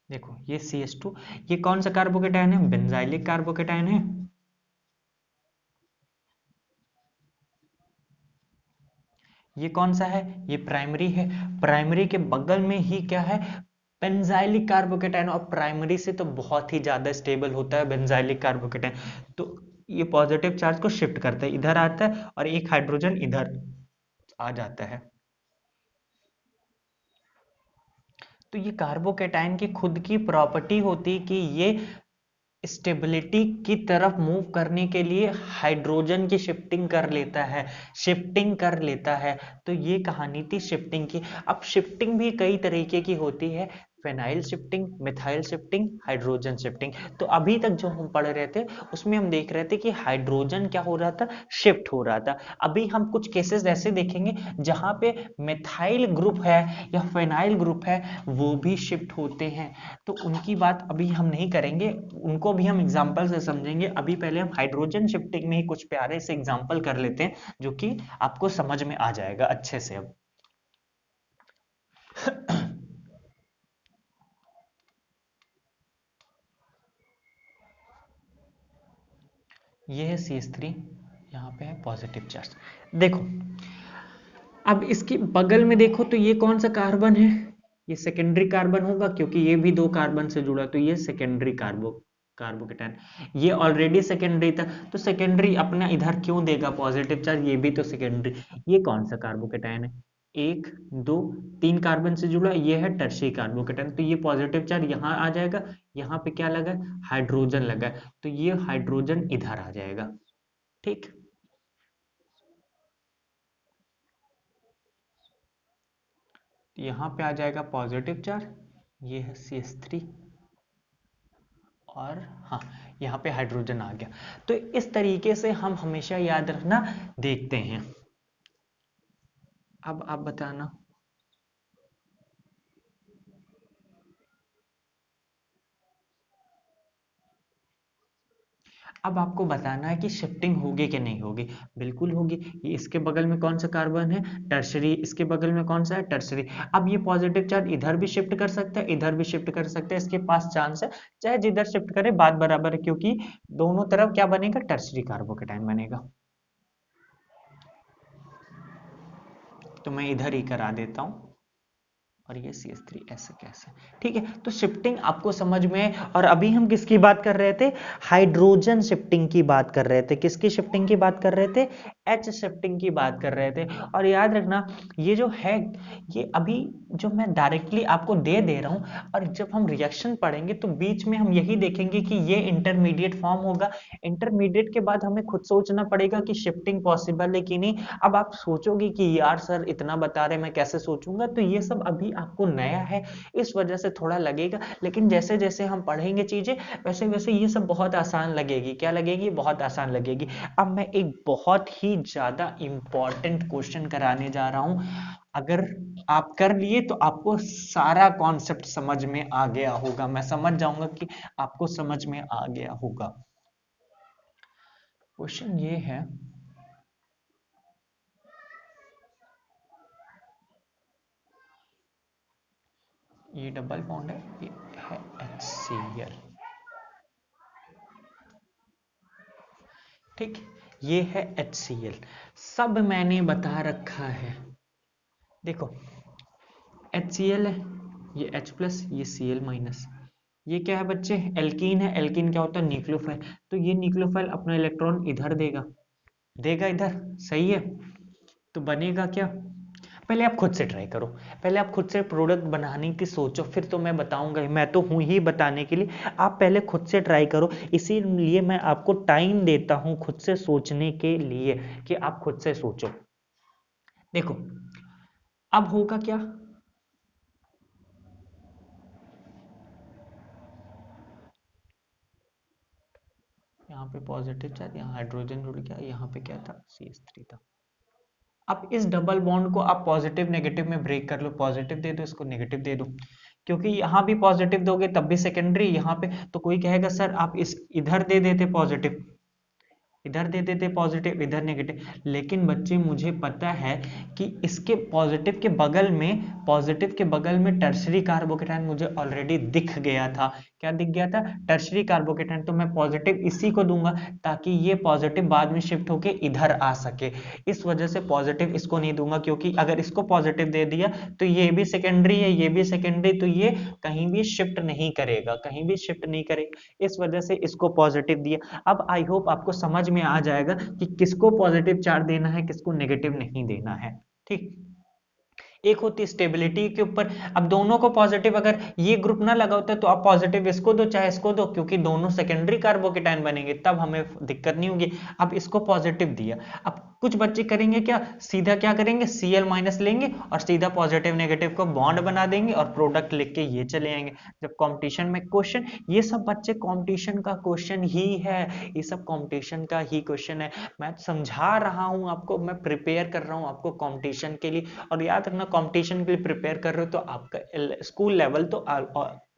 देखो ये CH2, ये कौन सा कार्बोकेटायन है, बेंजाइलिक कार्बोकेटायन है। ये कौन सा है, ये प्राइमरी है। प्राइमरी के बगल में ही क्या है, बेंजाइलिक कार्बोकेटायन, और प्राइमरी से तो बहुत ही ज्यादा स्टेबल होता है बेंजाइलिक कार्बोकेटायन। तो ये पॉजिटिव चार्ज को शिफ्ट करता है, इधर आता है और एक हाइड्रोजन इधर आ जाता है। तो ये कार्बोकेटायन की खुद की प्रॉपर्टी होती है कि ये स्टेबिलिटी की तरफ मूव करने के लिए हाइड्रोजन की शिफ्टिंग कर लेता है, शिफ्टिंग कर लेता है। तो ये कहानी थी शिफ्टिंग की। अब शिफ्टिंग भी कई तरीके की होती है, phenyl shifting, methyl shifting, hydrogen shifting. तो अभी तक जो हम पढ़ रहे थे उसमें हम देख रहे थे कि हाइड्रोजन क्या हो रहा था, शिफ्ट हो रहा था। अभी हम कुछ केसेस ऐसे देखेंगे जहां पे मिथाइल ग्रुप है या फेनाइल ग्रुप है वो भी शिफ्ट होते हैं, तो उनकी बात अभी हम नहीं करेंगे, उनको भी हम एग्जाम्पल से समझेंगे। अभी पहले हम हाइड्रोजन शिफ्टिंग में ही कुछ प्यारे से एग्जाम्पल कर लेते हैं जो कि आपको समझ में आ जाएगा अच्छे से। अब ये है CH3, यहाँ पे है पॉजिटिव चार्ज। देखो अब इसके बगल में देखो तो ये कौन सा कार्बन है, ये सेकेंडरी कार्बन होगा क्योंकि ये भी दो कार्बन से जुड़ा, तो ये सेकेंडरी कार्बोकेटायन। ये ऑलरेडी सेकेंडरी था, तो सेकेंडरी अपना इधर क्यों देगा पॉजिटिव चार्ज, ये भी तो सेकेंडरी। ये कौन सा कार्बोकेटायन है, एक दो तीन कार्बन से जुड़ा, ये है टर्शियरी कार्बोकेटायन, तो ये पॉजिटिव चार्ज यहाँ आ जाएगा, यहाँ पे क्या लगा है, हाइड्रोजन लगा है, तो ये हाइड्रोजन इधर आ जाएगा। ठीक, तो यहाँ पे आ जाएगा पॉजिटिव चार्ज, ये है CH3, और हाँ यहाँ पे हाइड्रोजन आ गया। तो इस तरीके से हम हमेशा याद रखना देखते हैं। अब आप बताना, अब आपको बताना है कि शिफ्टिंग होगी कि नहीं होगी। बिल्कुल होगी। ये इसके बगल में कौन सा कार्बन है, टर्शरी, इसके बगल में कौन सा है, टर्शरी। अब ये पॉजिटिव चार्ज इधर भी शिफ्ट कर सकता है, इधर भी शिफ्ट कर सकता है, इसके पास चांस है, चाहे जिधर शिफ्ट करे बात बराबर है, क्योंकि दोनों तरफ क्या बनेगा, टर्शरी कार्बोकेटाइन बनेगा। तो मैं इधर ही करा देता हूं, और ये CH3 ऐसे कैसे, ठीक है। तो शिफ्टिंग आपको समझ में है। और अभी हम किसकी बात कर रहे थे, हाइड्रोजन शिफ्टिंग की बात कर रहे थे, किसकी शिफ्टिंग की बात कर रहे थे, एच शिफ्टिंग की बात कर रहे थे। और याद रखना ये जो है, ये अभी जो मैं डायरेक्टली आपको दे दे रहा हूं, और जब हम रिएक्शन पढ़ेंगे तो बीच में हम यही देखेंगे कि ये इंटरमीडिएट फॉर्म होगा। इंटरमीडिएट के बाद हमें खुद सोचना पड़ेगा कि शिफ्टिंग पॉसिबल है कि नहीं। अब आप सोचोगे कि यार सर इतना बता रहे मैं कैसे सोचूंगा, तो ये सब अभी आपको नया है, इस वजह से थोड़ा लगेगा। लेकिन जैसे जैसे हम पढ़ेंगे चीजें, वैसे वैसे ये सब बहुत आसान लगेगी। क्या लगेगी? बहुत आसान लगेगी। अब मैं एक बहुत ही ज्यादा इंपॉर्टेंट क्वेश्चन कराने जा रहा हूं। अगर आप कर लिए तो आपको सारा कॉन्सेप्ट समझ में आ गया होगा, मैं समझ जाऊंगा कि आपको समझ में आ गया होगा। क्वेश्चन ये है, ये डबल बॉन्ड है, ये है HCl, ठीक, ये है HCl। सब मैंने बता रखा है। देखो HCl है, ये H प्लस, ये Cl माइनस। ये क्या है बच्चे? एल्कीन है। एल्कीन क्या होता है? न्यूक्लियोफाइल। तो ये न्यूक्लियोफाइल अपना इलेक्ट्रॉन इधर देगा, देगा इधर, सही है। तो बनेगा क्या? पहले आप खुद से ट्राई करो, पहले आप खुद से प्रोडक्ट बनाने की सोचो, फिर तो मैं बताऊंगा, मैं तो हूं ही बताने के लिए। आप पहले खुद से ट्राई करो, इसीलिए मैं आपको टाइम देता हूं खुद से सोचने के लिए, कि आप खुद से सोचो। देखो अब होगा क्या, यहाँ पे पॉजिटिव चार्ज, यहाँ हाइड्रोजन जुड़ गया, यहाँ पे क्या था? CH3 था। अब इस डबल बॉन्ड को आप पॉजिटिव नेगेटिव में ब्रेक कर लो, पॉजिटिव दे दो, इसको नेगेटिव दे दो, क्योंकि यहाँ भी पॉजिटिव दोगे तब भी सेकेंडरी, यहाँ पे तो कोई कहेगा सर आप इस इधर दे देते पॉजिटिव, इधर दे देते पॉजिटिव, इधर नेगेटिव। लेकिन बच्चे मुझे पता है कि इसके पॉजिटिव के बगल में, पॉजिटिव के बगल में टर्शरी कार्बोकेटायन मुझे ऑलरेडी दिख गया था। क्या दिख गया था? Tertiary carbocation. तो मैं पॉजिटिव इसी को दूंगा ताकि ये पॉजिटिव बाद में शिफ्ट होके इधर आ सके। इस वजह से पॉजिटिव इसको नहीं दूंगा, क्योंकि अगर इसको पॉजिटिव दे दिया तो ये भी सेकेंडरी है, ये भी सेकेंडरी, तो ये कहीं भी शिफ्ट नहीं करेगा, कहीं भी शिफ्ट नहीं करेगा। इस वजह से इसको पॉजिटिव दिया। अब आई होप आपको समझ में आ जाएगा कि किसको पॉजिटिव चार्ज देना है, किसको नेगेटिव नहीं देना है, ठीक। एक होती है स्टेबिलिटी के ऊपर। अब दोनों को पॉजिटिव, अगर ये ग्रुप ना लगा होता तो आप पॉजिटिव इसको दो चाहे इसको दो, क्योंकि दोनों सेकेंडरी कार्बोकेटायन बनेंगे, तब हमें दिक्कत नहीं होगी। अब इसको पॉजिटिव दिया, अब कुछ बच्चे करेंगे क्या, सीधा क्या करेंगे, Cl माइनस लेंगे और सीधा पॉजिटिव नेगेटिव को बॉन्ड बना देंगे और प्रोडक्ट लिख के ये चले आएंगे। जब कंपटीशन में क्वेश्चन, ये सब बच्चे कंपटीशन का क्वेश्चन ही है, ये सब कंपटीशन का ही क्वेश्चन है। मैं समझा रहा हूं आपको, मैं प्रिपेयर कर रहा हूं आपको कंपटीशन के लिए। और याद रखना कंपटीशन के लिए प्रिपेयर कर रहे हो तो आपका स्कूल लेवल तो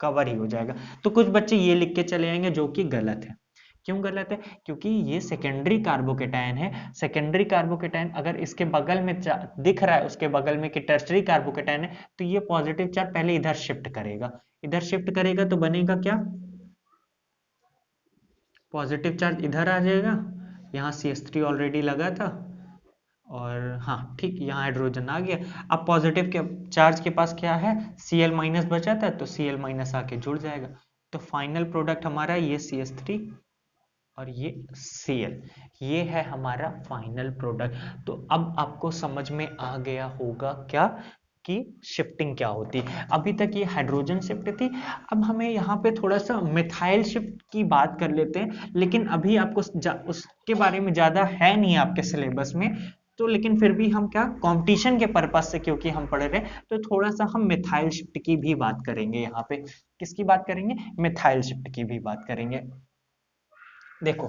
कवर ही हो जाएगा। तो कुछ बच्चे ये लिख के चले आएंगे जो कि गलत है। क्यों गलत है? क्योंकि ये सेकेंडरी कार्बोकेटायन है। सेकेंडरी कार्बोकेटायन अगर इसके बगल में दिख रहा है, उसके बगल में कि टर्शरी कार्बोकेटायन है, तो ये पॉजिटिव चार्ज पहले इधर शिफ्ट करेगा, इधर शिफ्ट करेगा तो बनेगा क्या, पॉजिटिव चार्ज इधर आ जाएगा। यहाँ CH3 ऑलरेडी लगा था, और हाँ ठीक, यहाँ हाइड्रोजन आ गया। अब पॉजिटिव के चार्ज के पास क्या है, Cl माइनस बचा था, तो Cl माइनस आके जुड़ जाएगा। तो फाइनल प्रोडक्ट हमारा ये CH3 और ये Cl, ये है हमारा फाइनल प्रोडक्ट। तो अब आपको समझ में आ गया होगा क्या कि शिफ्टिंग क्या होती है। अभी तक ये हाइड्रोजन शिफ्ट थी, अब हमें यहाँ पे थोड़ा सा मिथाइल शिफ्ट की बात कर लेते हैं। लेकिन अभी आपको उसके बारे में ज्यादा है नहीं आपके सिलेबस में, तो लेकिन फिर भी हम क्या, कंपटीशन के पर्पस से क्योंकि हम पढ़ रहे हैं, तो थोड़ा सा हम मिथाइल शिफ्ट की भी बात करेंगे। यहाँ पे किसकी बात करेंगे, मिथाइल शिफ्ट की भी बात करेंगे। देखो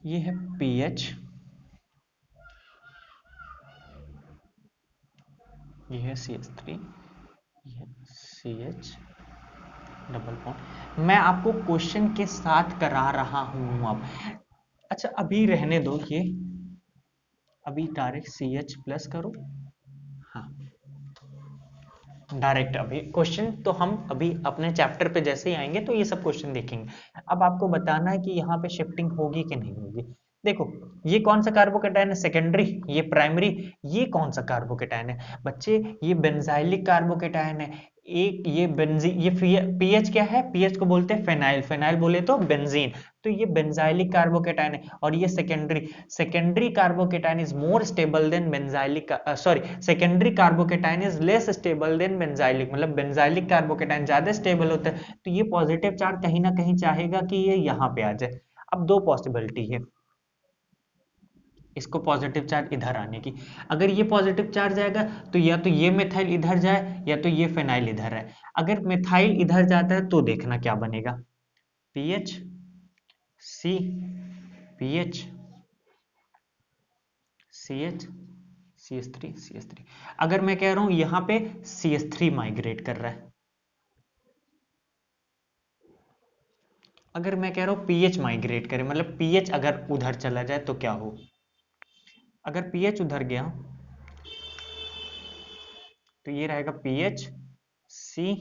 ये है पीएच, ये है CH3, ये है CH डबल बॉन्ड। मैं आपको क्वेश्चन के साथ करा रहा हूं अब। अच्छा अभी रहने दो ये, अभी डायरेक्ट CH प्लस करो। हाँ डायरेक्ट अभी क्वेश्चन तो हम अभी अपने चैप्टर पे जैसे ही आएंगे तो ये सब क्वेश्चन देखेंगे। अब आपको बताना है कि यहाँ पे शिफ्टिंग होगी कि नहीं होगी। देखो ये कौन सा कार्बोकेटायन है, सेकेंडरी, ये प्राइमरी, ये कौन सा कार्बोकेटायन है बच्चे, ये बेंजाइलिक कार्बोकेटायन है। एक ये बेंजीन, ये पीएच क्या है, पीएच को बोलते हैं फेनाइल, फेनाइल बोले तो बेंजीन। तो ये बेंजाइलिक कार्बोकेटाइन है। और ये secondary carbocation is more stable then benzylic, sorry, secondary carbocation is less stable then benzylic, मतलब बेंजाइलिक कार्बोकेटाइन ज्यादा स्टेबल होता है। तो ये पॉजिटिव चार्ज कहीं ना कहीं चाहेगा कि ये यहाँ पे आ जाए। अब दो पॉसिबिलिटी है इसको पॉजिटिव चार्ज इधर आने की। अगर ये पॉजिटिव चार्ज आएगा तो या तो ये मिथाइल इधर जाए या तो ये फिनाइल इधर है। अगर मिथाइल इधर जाता है तो देखना क्या बनेगा, PH C, PH C H, C S three, C S three. अगर मैं कह रहा हूं यहां पे सी एस थ्री माइग्रेट कर रहा है, अगर मैं कह रहा हूं पीएच माइग्रेट करे, मतलब पीएच अगर उधर चला जाए तो क्या हो, अगर पीएच उधर गया तो ये रहेगा पीएच सी,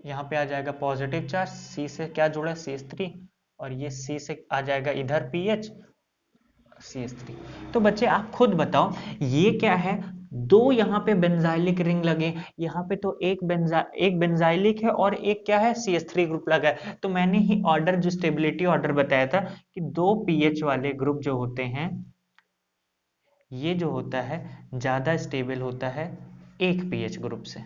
यहाँ पे आ जाएगा पॉजिटिव चार्ज, सी से क्या जुड़ा है सी एस थ्री, और ये सी से आ जाएगा इधर पीएच सी एस थ्री। तो बच्चे आप खुद बताओ ये क्या है, दो यहाँ पे बेंजाइलिक रिंग लगे, यहाँ पे तो एक बेंजाइलिक है और एक क्या है सी एस थ्री ग्रुप लगा है। तो मैंने ही ऑर्डर जो स्टेबिलिटी ऑर्डर बताया था कि दो पीएच वाले ग्रुप जो होते हैं ये जो होता है ज्यादा स्टेबल होता है एक पीएच ग्रुप से।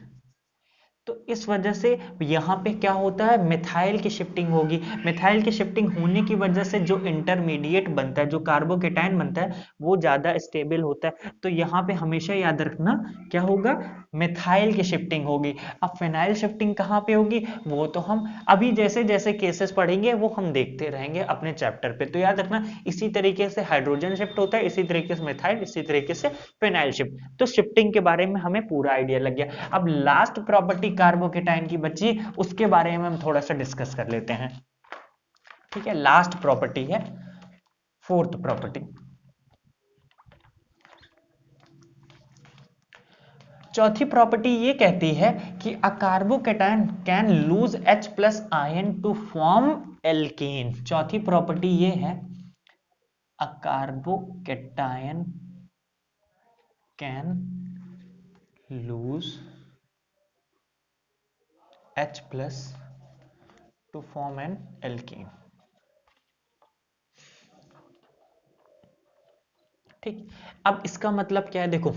तो इस वजह से यहाँ पे क्या होता है, मिथाइल की शिफ्टिंग होगी। मिथाइल की शिफ्टिंग होने की वजह से जो इंटरमीडिएट बनता है, जो कार्बोकेटाइन बनता है, वो ज्यादा स्टेबल होता है। तो यहाँ पे हमेशा याद रखना क्या होगा, मिथाइल की शिफ्टिंग होगी। अब फिनाइल शिफ्टिंग कहाँ पे होगी, वो तो हम अभी जैसे जैसे केसेस पढ़ेंगे वो हम देखते रहेंगे अपने चैप्टर पे। तो याद रखना इसी तरीके से हाइड्रोजन शिफ्ट होता है, इसी तरीके से मिथाइल, इसी तरीके से फिनाइल शिफ्ट। तो शिफ्टिंग के बारे में हमें पूरा आइडिया लग गया। अब लास्ट प्रॉपर्टी कार्बोकेटाइन की बची, उसके बारे में हम थोड़ा सा डिस्कस कर लेते हैं। ठीक है, लास्ट प्रॉपर्टी है फोर्थ प्रॉपर्टी। चौथी प्रॉपर्टी ये कहती है कि a carbocation can lose H plus ion to form alkene. चौथी प्रॉपर्टी ये है, a carbocation can lose H plus to form an alkene. ठीक, अब इसका मतलब क्या है, देखो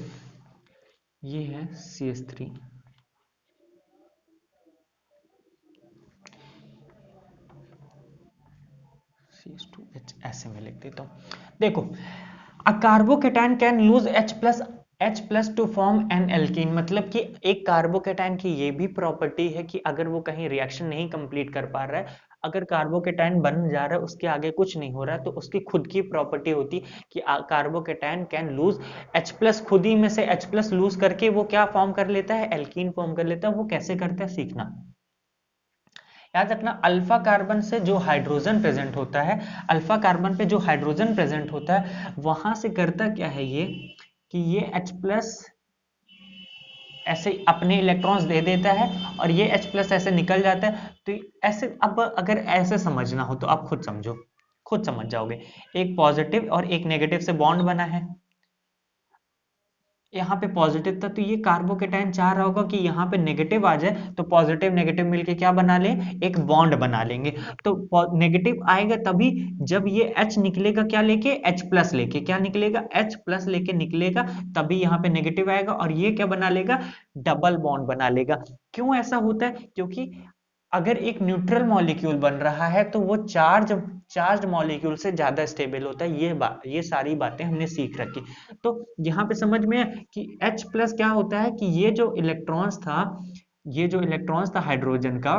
ये है CH3, CH2H ऐसे में लिख देता हूं। देखो, a carbocation can lose H plus to form an alkene, मतलब कि एक कार्बोकेटाइन की ये भी प्रॉपर्टी है कि अगर वो कहीं रिएक्शन नहीं कंप्लीट कर पा रहा है, अगर कार्बोकेटाइन बन जा रहा है उसके आगे कुछ नहीं हो रहा है, तो उसकी खुद की प्रॉपर्टी होती कि carbocation can lose H plus, खुद ही में से H प्लस लूज करके वो क्या फॉर्म कर लेता है, एल्कीन फॉर्म कर लेता है। वो कैसे करता है सीखना, याद रखना अल्फा कार्बन से जो हाइड्रोजन प्रेजेंट होता है, अल्फा कार्बन पे जो हाइड्रोजन प्रेजेंट होता है वहां से करता क्या है ये, कि ये H प्लस ऐसे अपने इलेक्ट्रॉन्स दे देता है और ये H प्लस ऐसे निकल जाता है। तो ऐसे, अब अगर ऐसे समझना हो तो आप खुद समझो, खुद समझ जाओगे। एक पॉजिटिव और एक नेगेटिव से बॉन्ड बना है, यहाँ पे पॉजिटिव था तो ये कार्बोकेटाइन चाह रहा होगा कि यहाँ पे नेगेटिव आ जाए, तो पॉजिटिव नेगेटिव मिलके क्या बना ले, एक बॉन्ड बना लेंगे। तो नेगेटिव आएगा तभी जब ये H निकलेगा, क्या लेके, H प्लस लेके, क्या निकलेगा, H प्लस लेके निकलेगा, तभी यहाँ पे नेगेटिव आएगा और ये क्या बना लेगा, डबल बॉन्ड बना लेगा। क्यों ऐसा होता है, क्योंकि अगर एक न्यूट्रल मॉलिक्यूल बन रहा है तो वो चार्ज मॉलिक्यूल से ज्यादा स्टेबल होता है। ये सारी बातें हमने सीख रखी। तो यहाँ पे समझ में है कि H प्लस क्या होता है, कि ये जो इलेक्ट्रॉन्स था हाइड्रोजन का,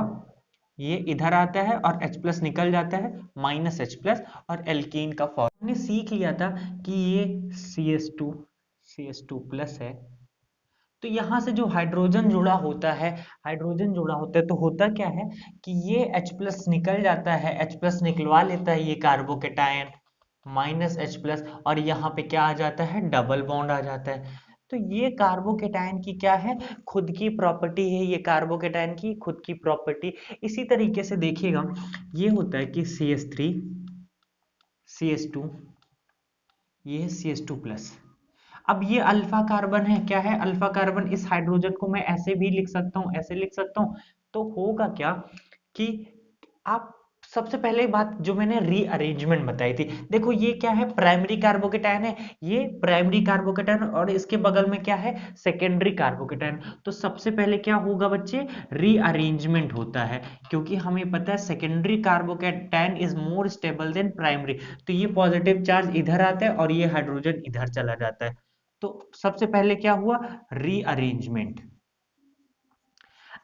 ये इधर आता है और H प्लस निकल जाता है, माइनस H प्लस, और एल्कीन का फॉर्म हमने सीख लिया था कि ये CH2 प्लस है। तो यहाँ से जो हाइड्रोजन जुड़ा होता है तो होता क्या है कि ये H प्लस निकल जाता है, H प्लस निकलवा लेता है ये कार्बोकेटाइन, माइनस H प्लस, और यहाँ पे क्या आ जाता है, डबल बॉन्ड आ जाता है। तो ये कार्बोकेटाइन की क्या है, खुद की प्रॉपर्टी है, ये कार्बोकेटाइन की खुद की प्रॉपर्टी। इसी तरीके से देखिएगा, ये होता है कि CH3 CH2, ये है CH2 प्लस। अब ये अल्फा कार्बन है, क्या है, अल्फा कार्बन। इस हाइड्रोजन को मैं ऐसे भी लिख सकता हूं, ऐसे लिख सकता हूं। तो होगा क्या कि आप सबसे पहले बात जो मैंने रीअरेंजमेंट बताई थी, देखो ये क्या है, प्राइमरी कार्बोकेटायन है, ये प्राइमरी कार्बोकेटायन और इसके बगल में क्या है, सेकेंडरी कार्बोकेटायन। तो सबसे पहले क्या होगा बच्चे, रीअरेंजमेंट होता है, क्योंकि हमें पता है secondary carbocation is more stable then primary. तो ये पॉजिटिव चार्ज इधर आता है और ये हाइड्रोजन इधर चला जाता है। तो सबसे पहले क्या हुआ, रीअरेंजमेंट।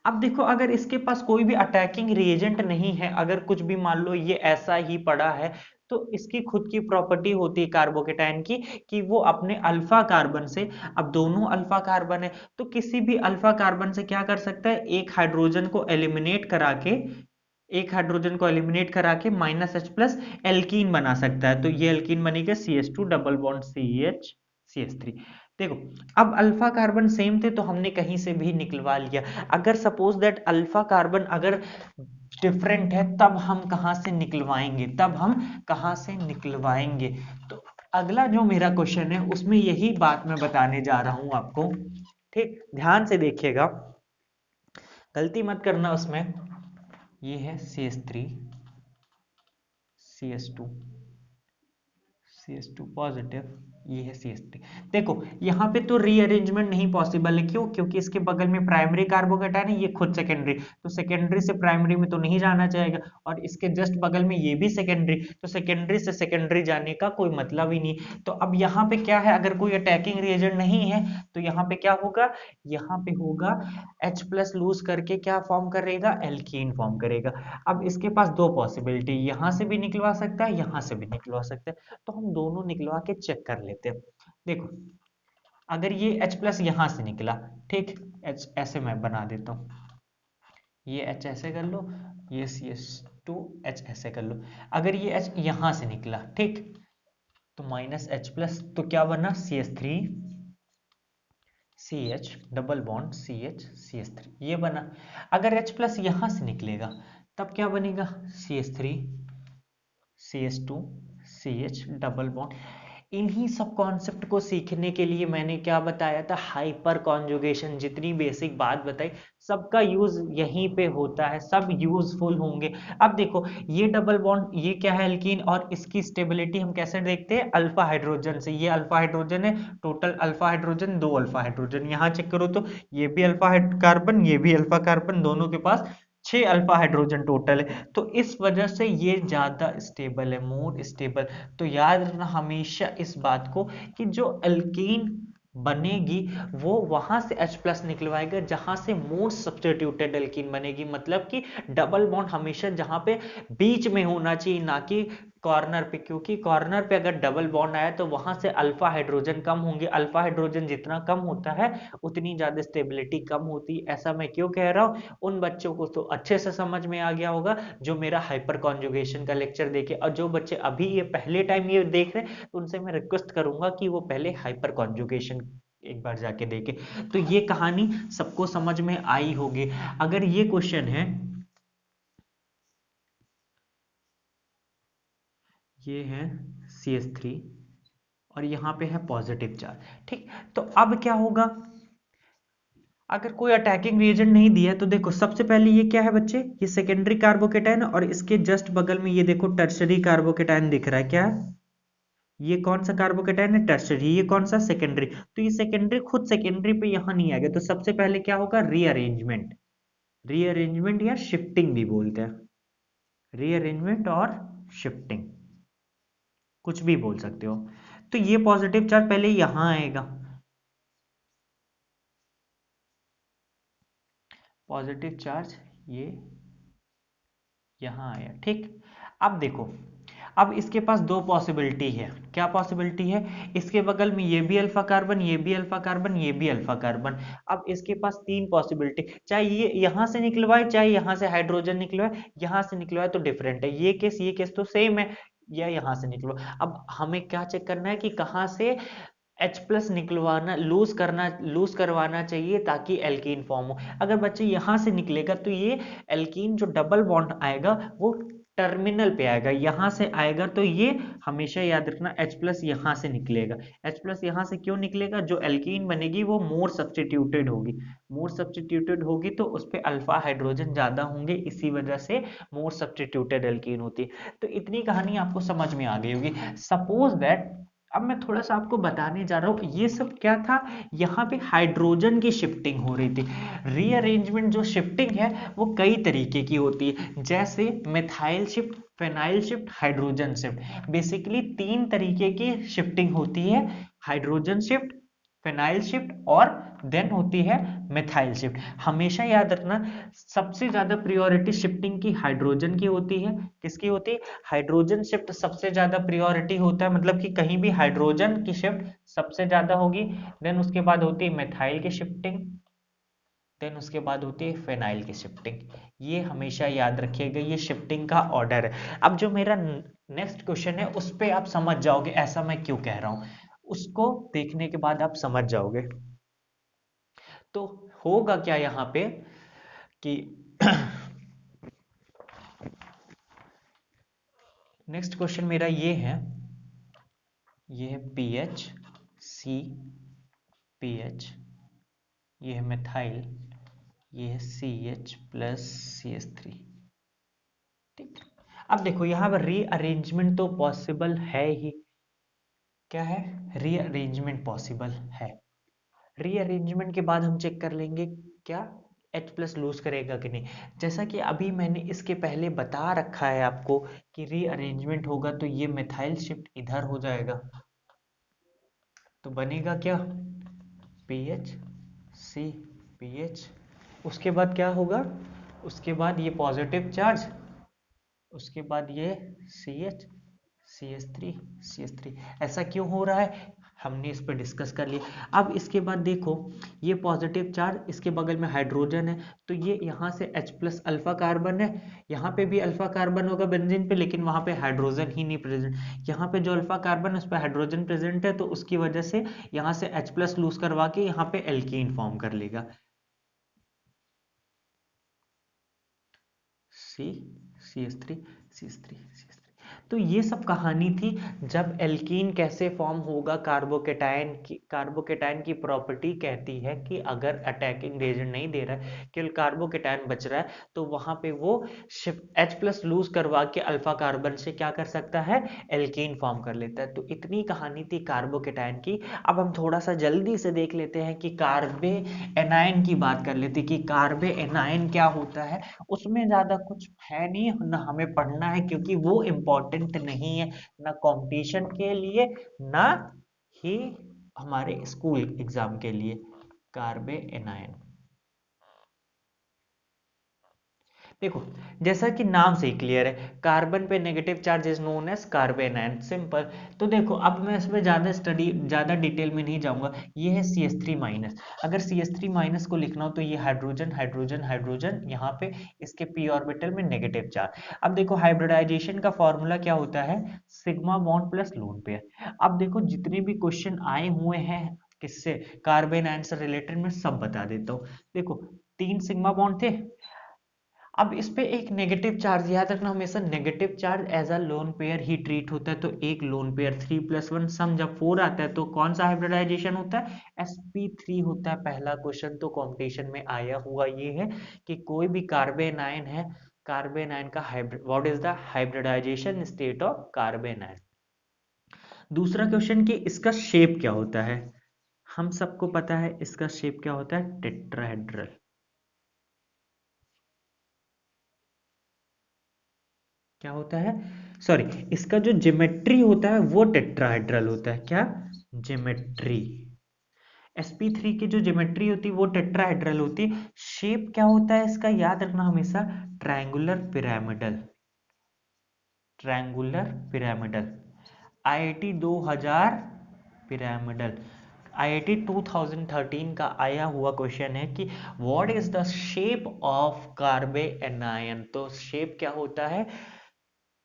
अब देखो अगर इसके पास कोई भी अटैकिंग रिएजेंट नहीं है, अगर कुछ भी मान लो ये ऐसा ही पड़ा है, तो इसकी खुद की प्रॉपर्टी होती है कार्बोकेटाइन की, कि वो अपने अल्फा कार्बन से, अब दोनों अल्फा कार्बन है, तो किसी भी अल्फा कार्बन से क्या कर सकता है, एक हाइड्रोजन को एलिमिनेट करा के, एक हाइड्रोजन को एलिमिनेट करा के -H+ एल्कीन बना सकता है। तो ये एल्कीन बनेगा CH2 double bond CH CH3। देखो अब अल्फा कार्बन सेम थे तो हमने कहीं से भी निकलवा लिया। अगर सपोज दैट अल्फा कार्बन अगर डिफरेंट है, तब हम कहां से निकलवाएंगे, तब हम कहां से निकलवाएंगे। तो अगला जो मेरा क्वेश्चन है उसमें यही बात मैं बताने जा रहा हूं आपको। ठीक, ध्यान से देखिएगा, गलती मत करना उसमें। ये है CH3 CH2 CH2 पॉजिटिव, ये है CH3। देखो यहाँ पे तो रीअरेंजमेंट नहीं पॉसिबल है, क्यों, क्योंकि इसके बगल में प्राइमरी कार्बोकेटायन है, ये खुद सेकेंडरी, तो सेकेंडरी से प्राइमरी में तो नहीं जाना चाहेगा, और इसके जस्ट बगल में ये भी सेकेंडरी, तो सेकेंडरी से सेकेंडरी जाने का कोई मतलब ही नहीं। तो अब यहाँ पे क्या है, अगर कोई अटैकिंग रिएजेंट नहीं है तो यहाँ पे क्या होगा, यहाँ पे होगा H+ लूज करके क्या फॉर्म करेगा, एल्कीन फॉर्म करेगा। अब इसके पास दो पॉसिबिलिटी, यहां से भी निकलवा सकता है, यहां से भी निकलवा सकता है, तो हम दोनों निकलवा के चेक कर लेते हैं। देखो अगर ये H+ यहां से निकला, ठीक, H ऐसे मैं बना देता हूं, ये H ऐसे कर लो, ये CH2 H ऐसे कर लो। अगर ये H यहां से निकला, ठीक, तो -H+, तो क्या बना, CH3 CH double bond CH CH3, ये बना। अगर H+ यहां से निकलेगा तब क्या बनेगा, CH3 CH2 CH double bond. इन्हीं सब कॉन्सेप्ट को सीखने के लिए मैंने क्या बताया था, हाइपर कॉन्जुगेशन, जितनी बेसिक बात बताई सबका यूज यहीं पे होता है, सब यूजफुल होंगे। अब देखो ये डबल बॉन्ड, ये क्या है, एल्कीन, और इसकी स्टेबिलिटी हम कैसे देखते हैं, अल्फा हाइड्रोजन से। ये अल्फा हाइड्रोजन है, टोटल अल्फा हाइड्रोजन, दो अल्फा हाइड्रोजन, यहाँ चेक करो तो ये भी अल्फा कार्बन, ये भी अल्फा कार्बन, दोनों के पास 6 अल्फा हाइड्रोजन टोटल है। तो इस वजह से ये ज्यादा स्टेबल है, मोर स्टेबल। तो याद रखना हमेशा इस बात को, कि जो अल्कीन बनेगी वो वहां से H+ निकलवाएगा जहां से मोस्ट सब्स्टिट्यूटेड एल्कीन बनेगी, मतलब कि डबल बॉन्ड हमेशा जहां पे बीच में होना चाहिए, ना कि कॉर्नर पे, क्योंकि कॉर्नर पे अगर डबल बॉन्ड आया तो वहां से अल्फा हाइड्रोजन कम होंगे, अल्फा हाइड्रोजन जितना कम होता है उतनी ज्यादा स्टेबिलिटी कम होती है। ऐसा मैं क्यों कह रहा हूं, उन बच्चों को तो अच्छे से समझ में आ गया होगा जो मेरा हाइपर कॉन्जुगेशन का लेक्चर देखे, और जो बच्चे अभी ये पहले टाइम ये देख रहे हैं तो उनसे मैं रिक्वेस्ट करूंगा कि वो पहले हाइपर कॉन्जुगेशन एक बार जाके देखे। तो ये कहानी सबको समझ में आई होगी। अगर ये क्वेश्चन है, ये है CH3 और यहाँ पे है पॉजिटिव चार्ज, ठीक। तो अब क्या होगा, अगर कोई अटैकिंग रिएजेंट नहीं दिया तो देखो सबसे पहले ये क्या है बच्चे, ये सेकेंडरी कार्बोकेटायन, और इसके जस्ट बगल में ये देखो टर्शरी कार्बोकेटायन दिख रहा है, क्या है? ये कौन सा कार्बोकेटायन है, टर्शरी। ये कौन सा, सेकेंडरी। तो ये सेकेंडरी खुद सेकेंडरी पे यहां नहीं आएगा, तो सबसे पहले क्या होगा, रीअरेंजमेंट। रीअरेंजमेंट या शिफ्टिंग भी बोलते हैं, रीअरेंजमेंट और शिफ्टिंग, कुछ भी बोल सकते हो। तो ये पॉजिटिव चार्ज पहले यहां आएगा, पॉजिटिव चार्ज ये यहां आया, ठीक। अब देखो, अब इसके पास दो पॉसिबिलिटी है, क्या पॉसिबिलिटी है, इसके बगल में ये भी अल्फा कार्बन, ये भी अल्फा कार्बन, ये भी अल्फा कार्बन। अब इसके पास तीन पॉसिबिलिटी, चाहे ये यहां से निकलवाए, चाहे यहां से हाइड्रोजन निकलवाए, यहां से निकलवाए तो डिफरेंट है, ये केस तो सेम है, या यहां से निकलवा। अब हमें क्या चेक करना है कि कहां से H+ निकलवाना, लूज करवाना चाहिए ताकि एल्कीन फॉर्म हो। अगर बच्चे यहां से निकलेगा तो ये एल्कीन जो डबल बॉन्ड आएगा वो टर्मिनल पे आएगा, यहां से आएगा, तो ये हमेशा याद रखना H प्लस यहां से निकलेगा। H प्लस यहां से क्यों निकलेगा? जो एल्कीन बनेगी वो मोर सब्स्टिट्यूटेड होगी, मोर सब्स्टिट्यूटेड होगी तो उस पे अल्फा हाइड्रोजन ज्यादा होंगे, इसी वजह से मोर सब्स्टिट्यूटेड एल्कीन होती है। तो इतनी कहानी आपको समझ में आ गई होगी। सपोज दैट अब मैं थोड़ा सा आपको बताने जा रहा हूँ, ये सब क्या था, यहाँ पे हाइड्रोजन की शिफ्टिंग हो रही थी। रीअरेंजमेंट जो शिफ्टिंग है वो कई तरीके की होती है, जैसे methyl shift, phenyl shift, hydrogen shift. Basically तीन तरीके की शिफ्टिंग होती है, हाइड्रोजन शिफ्ट, फेनाइल शिफ्ट और देन होती है मिथाइल शिफ्ट। हमेशा याद रखना सबसे ज्यादा प्रियोरिटी शिफ्टिंग की हाइड्रोजन की होती है। किसकी होती है? हाइड्रोजन शिफ्ट सबसे ज्यादा प्रियोरिटी होता है, मतलब कि कहीं भी हाइड्रोजन की शिफ्ट सबसे ज्यादा होगी। देन उसके बाद होती है मिथाइल की शिफ्टिंग, देन उसके बाद होती है फेनाइल की शिफ्टिंग। ये हमेशा याद रखिएगा, ये शिफ्टिंग का ऑर्डर है। अब जो मेरा नेक्स्ट क्वेश्चन है उस पे आप समझ जाओगे ऐसा मैं क्यों कह रहा हूं, उसको देखने के बाद आप समझ जाओगे। तो होगा क्या यहां पे कि नेक्स्ट क्वेश्चन मेरा ये है, ये है पीएच सी पीएच, ये है मिथाइल, ये है C H plus C H three. ठीक, अब देखो यहाँ पर रीअरेंजमेंट तो पॉसिबल है ही। क्या है? रीअरेंजमेंट पॉसिबल है। रीअरेंजमेंट के बाद हम चेक कर लेंगे क्या H प्लस लूज करेगा कि नहीं। जैसा कि अभी मैंने इसके पहले बता रखा है आपको कि रीअरेंजमेंट होगा तो ये मिथाइल शिफ्ट इधर हो जाएगा, तो बनेगा क्या? पीएच सी पीएच, उसके बाद क्या होगा? उसके बाद ये पॉजिटिव चार्ज, उसके बाद ये C H C H three C H three. ऐसा क्यों हो रहा है हमने इस पर डिस्कस कर लिया। अब इसके बाद देखो, ये पॉजिटिव चार्ज, इसके बगल में हाइड्रोजन है, तो ये यहाँ से H प्लस अल्फा कार्बन है, यहाँ पे भी अल्फा कार्बन होगा बेंजीन पे, लेकिन वहाँ पे हाइड्रोजन ही नहीं प्रेजेंट। यहाँ पे जो अल्फा कार्बन है उस पर हाइड्रोजन प्रेजेंट है, तो उसकी वजह से यहाँ से H प्लस लूज करवा के यहाँ पे एल्कीन फॉर्म कर लेगा, C C S three C S three C S three. तो ये सब कहानी थी जब एल्कीन कैसे फॉर्म होगा। कार्बोकेटाइन की प्रॉपर्टी कहती है कि अगर अटैकिंग रेजेंट नहीं दे रहा है, केवल कार्बोकेटाइन बच रहा है, तो वहां पे वो H प्लस लूज करवा के अल्फा कार्बन से क्या कर सकता है? एल्कीन फॉर्म कर लेता है। तो इतनी कहानी थी कार्बोकेटाइन की। अब हम थोड़ा सा जल्दी से देख लेते हैं कि कार्बे एनायन की बात कर लेते हैं कि कार्बे एनायन क्या होता है। उसमें ज्यादा कुछ है नहीं ना, हमें पढ़ना है, क्योंकि वो इम्पोर्टेंट नहीं है ना कंपटीशन के लिए ना ही हमारे स्कूल एग्जाम के लिए। कार्बे एनायन देखो, जैसा कि नाम से ही क्लियर है, कार्बन पे negative charge is known as carbon and simple. तो देखो अब मैं इसमें ज्यादा डिटेल में नहीं जाऊंगा। ये है CH3 माइनस। अगर CH3 माइनस को लिखना हो तो ये हाइड्रोजन हाइड्रोजन हाइड्रोजन, यहाँ पे इसके p ऑर्बिटल में नेगेटिव चार्ज। अब देखो हाइब्रिडाइजेशन का फॉर्मूला क्या होता है? Sigma bond plus lone pair. अब देखो जितने भी क्वेश्चन आए हुए हैं किससे, कार्बन एंड से रिलेटेड, मैं सब बता देता हूँ। देखो 3 सिग्मा बॉन्ड थे, अब इस पे एक नेगेटिव चार्ज, याद रखना हमेशा negative charge as a lone pair ही ट्रीट होता है। तो एक लोन पेयर 3+1 सम जब 4 आता है तो कौन सा हाइब्रिडाइजेशन होता है? sp3 होता है। पहला क्वेश्चन तो कंपटीशन में आया हुआ ये है कि कोई भी कार्बन आयन है, कार्बन आयन का hybrid, what is the hybridization state of carbon ion. दूसरा क्वेश्चन कि इसका शेप क्या होता है। हम सबको पता है इसका शेप क्या होता है, टेट्राहेड्रल। क्या होता है, सॉरी, इसका जो ज्योमेट्री होता है वो टेट्राहेड्रल होता है। क्या ज्योमेट्री? sp3 की जो ज्योमेट्री होती है वो टेट्राहेड्रल होती है। शेप क्या होता है इसका, याद रखना हमेशा, triangular pyramidal, triangular pyramidal. IIT 2000 pyramidal, IIT 2013 का आया हुआ क्वेश्चन है कि what is the shape of carbanion. तो शेप क्या होता है,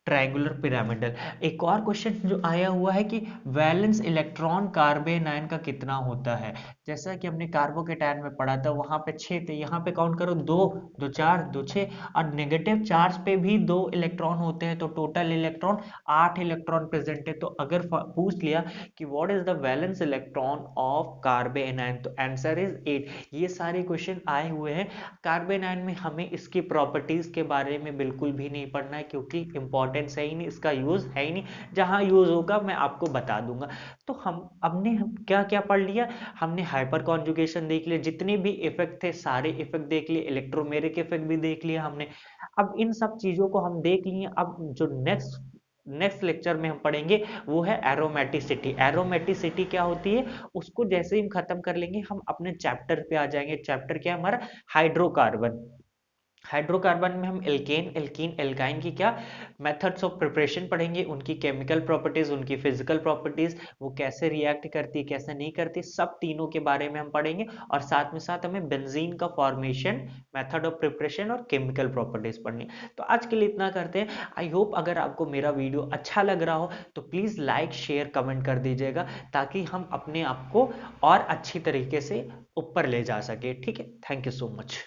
ट्रायंगुलर पिरामिडल। एक और क्वेश्चन जो आया हुआ है कि वैलेंस इलेक्ट्रॉन कार्बन आयन का कितना होता है। जैसा कि हमने कार्बोकेटायन में पढ़ा था, वहां पे 6 थे, यहाँ पे काउंट करो 2 2 4 2 6, और नेगेटिव चार्ज पे भी 2 इलेक्ट्रॉन होते हैं, तो टोटल इलेक्ट्रॉन 8 इलेक्ट्रॉन प्रेजेंट है। तो अगर पूछ लिया कि what is the valence electron of carbon ion, तो आंसर इज 8। ये सारे क्वेश्चन आए हुए हैं। कार्बन आयन में हमें इसकी प्रॉपर्टीज के बारे में बिल्कुल भी नहीं पढ़ना है, क्योंकि इंपॉर्टेंस है ही नहीं, इसका यूज है ही नहीं। जहां यूज होगा मैं आपको बता दूंगा। तो हम क्या क्या पढ़ लिया, हमने हाइपर कॉन्जुगेशन देख लिया, जितने भी इफेक्ट थे सारे इफेक्ट देख लिए, इलेक्ट्रोमेरिक इफेक्ट भी देख लिया हमने। अब इन सब चीजों को हम देख लिए। अब जो नेक्स्ट नेक्स्ट लेक्चर में हम पढ़ेंगे वो है एरोमेटिसिटी। एरोमेटिसिटी क्या होती है, उसको जैसे ही हम खत्म कर लेंगे हम अपने चैप्टर पे आ जाएंगे। चैप्टर क्या है हमारा, हाइड्रोकार्बन। हाइड्रोकार्बन में हम एल्केन, एल्कीन, एल्काइन की क्या मेथड्स ऑफ प्रिपरेशन पढ़ेंगे, उनकी केमिकल प्रॉपर्टीज, उनकी फिजिकल प्रॉपर्टीज, वो कैसे रिएक्ट करती है कैसे नहीं करती, सब तीनों के बारे में हम पढ़ेंगे। और साथ में साथ हमें बेंजीन का फॉर्मेशन, मेथड ऑफ प्रिपरेशन और केमिकल प्रॉपर्टीज पढ़नी। तो आज के लिए इतना करते हैं। आई होप अगर आपको मेरा वीडियो अच्छा लग रहा हो तो प्लीज लाइक शेयर कमेंट कर दीजिएगा, ताकि हम अपने आप को और अच्छी तरीके से ऊपर ले जा सके। ठीक है, थैंक यू सो मच।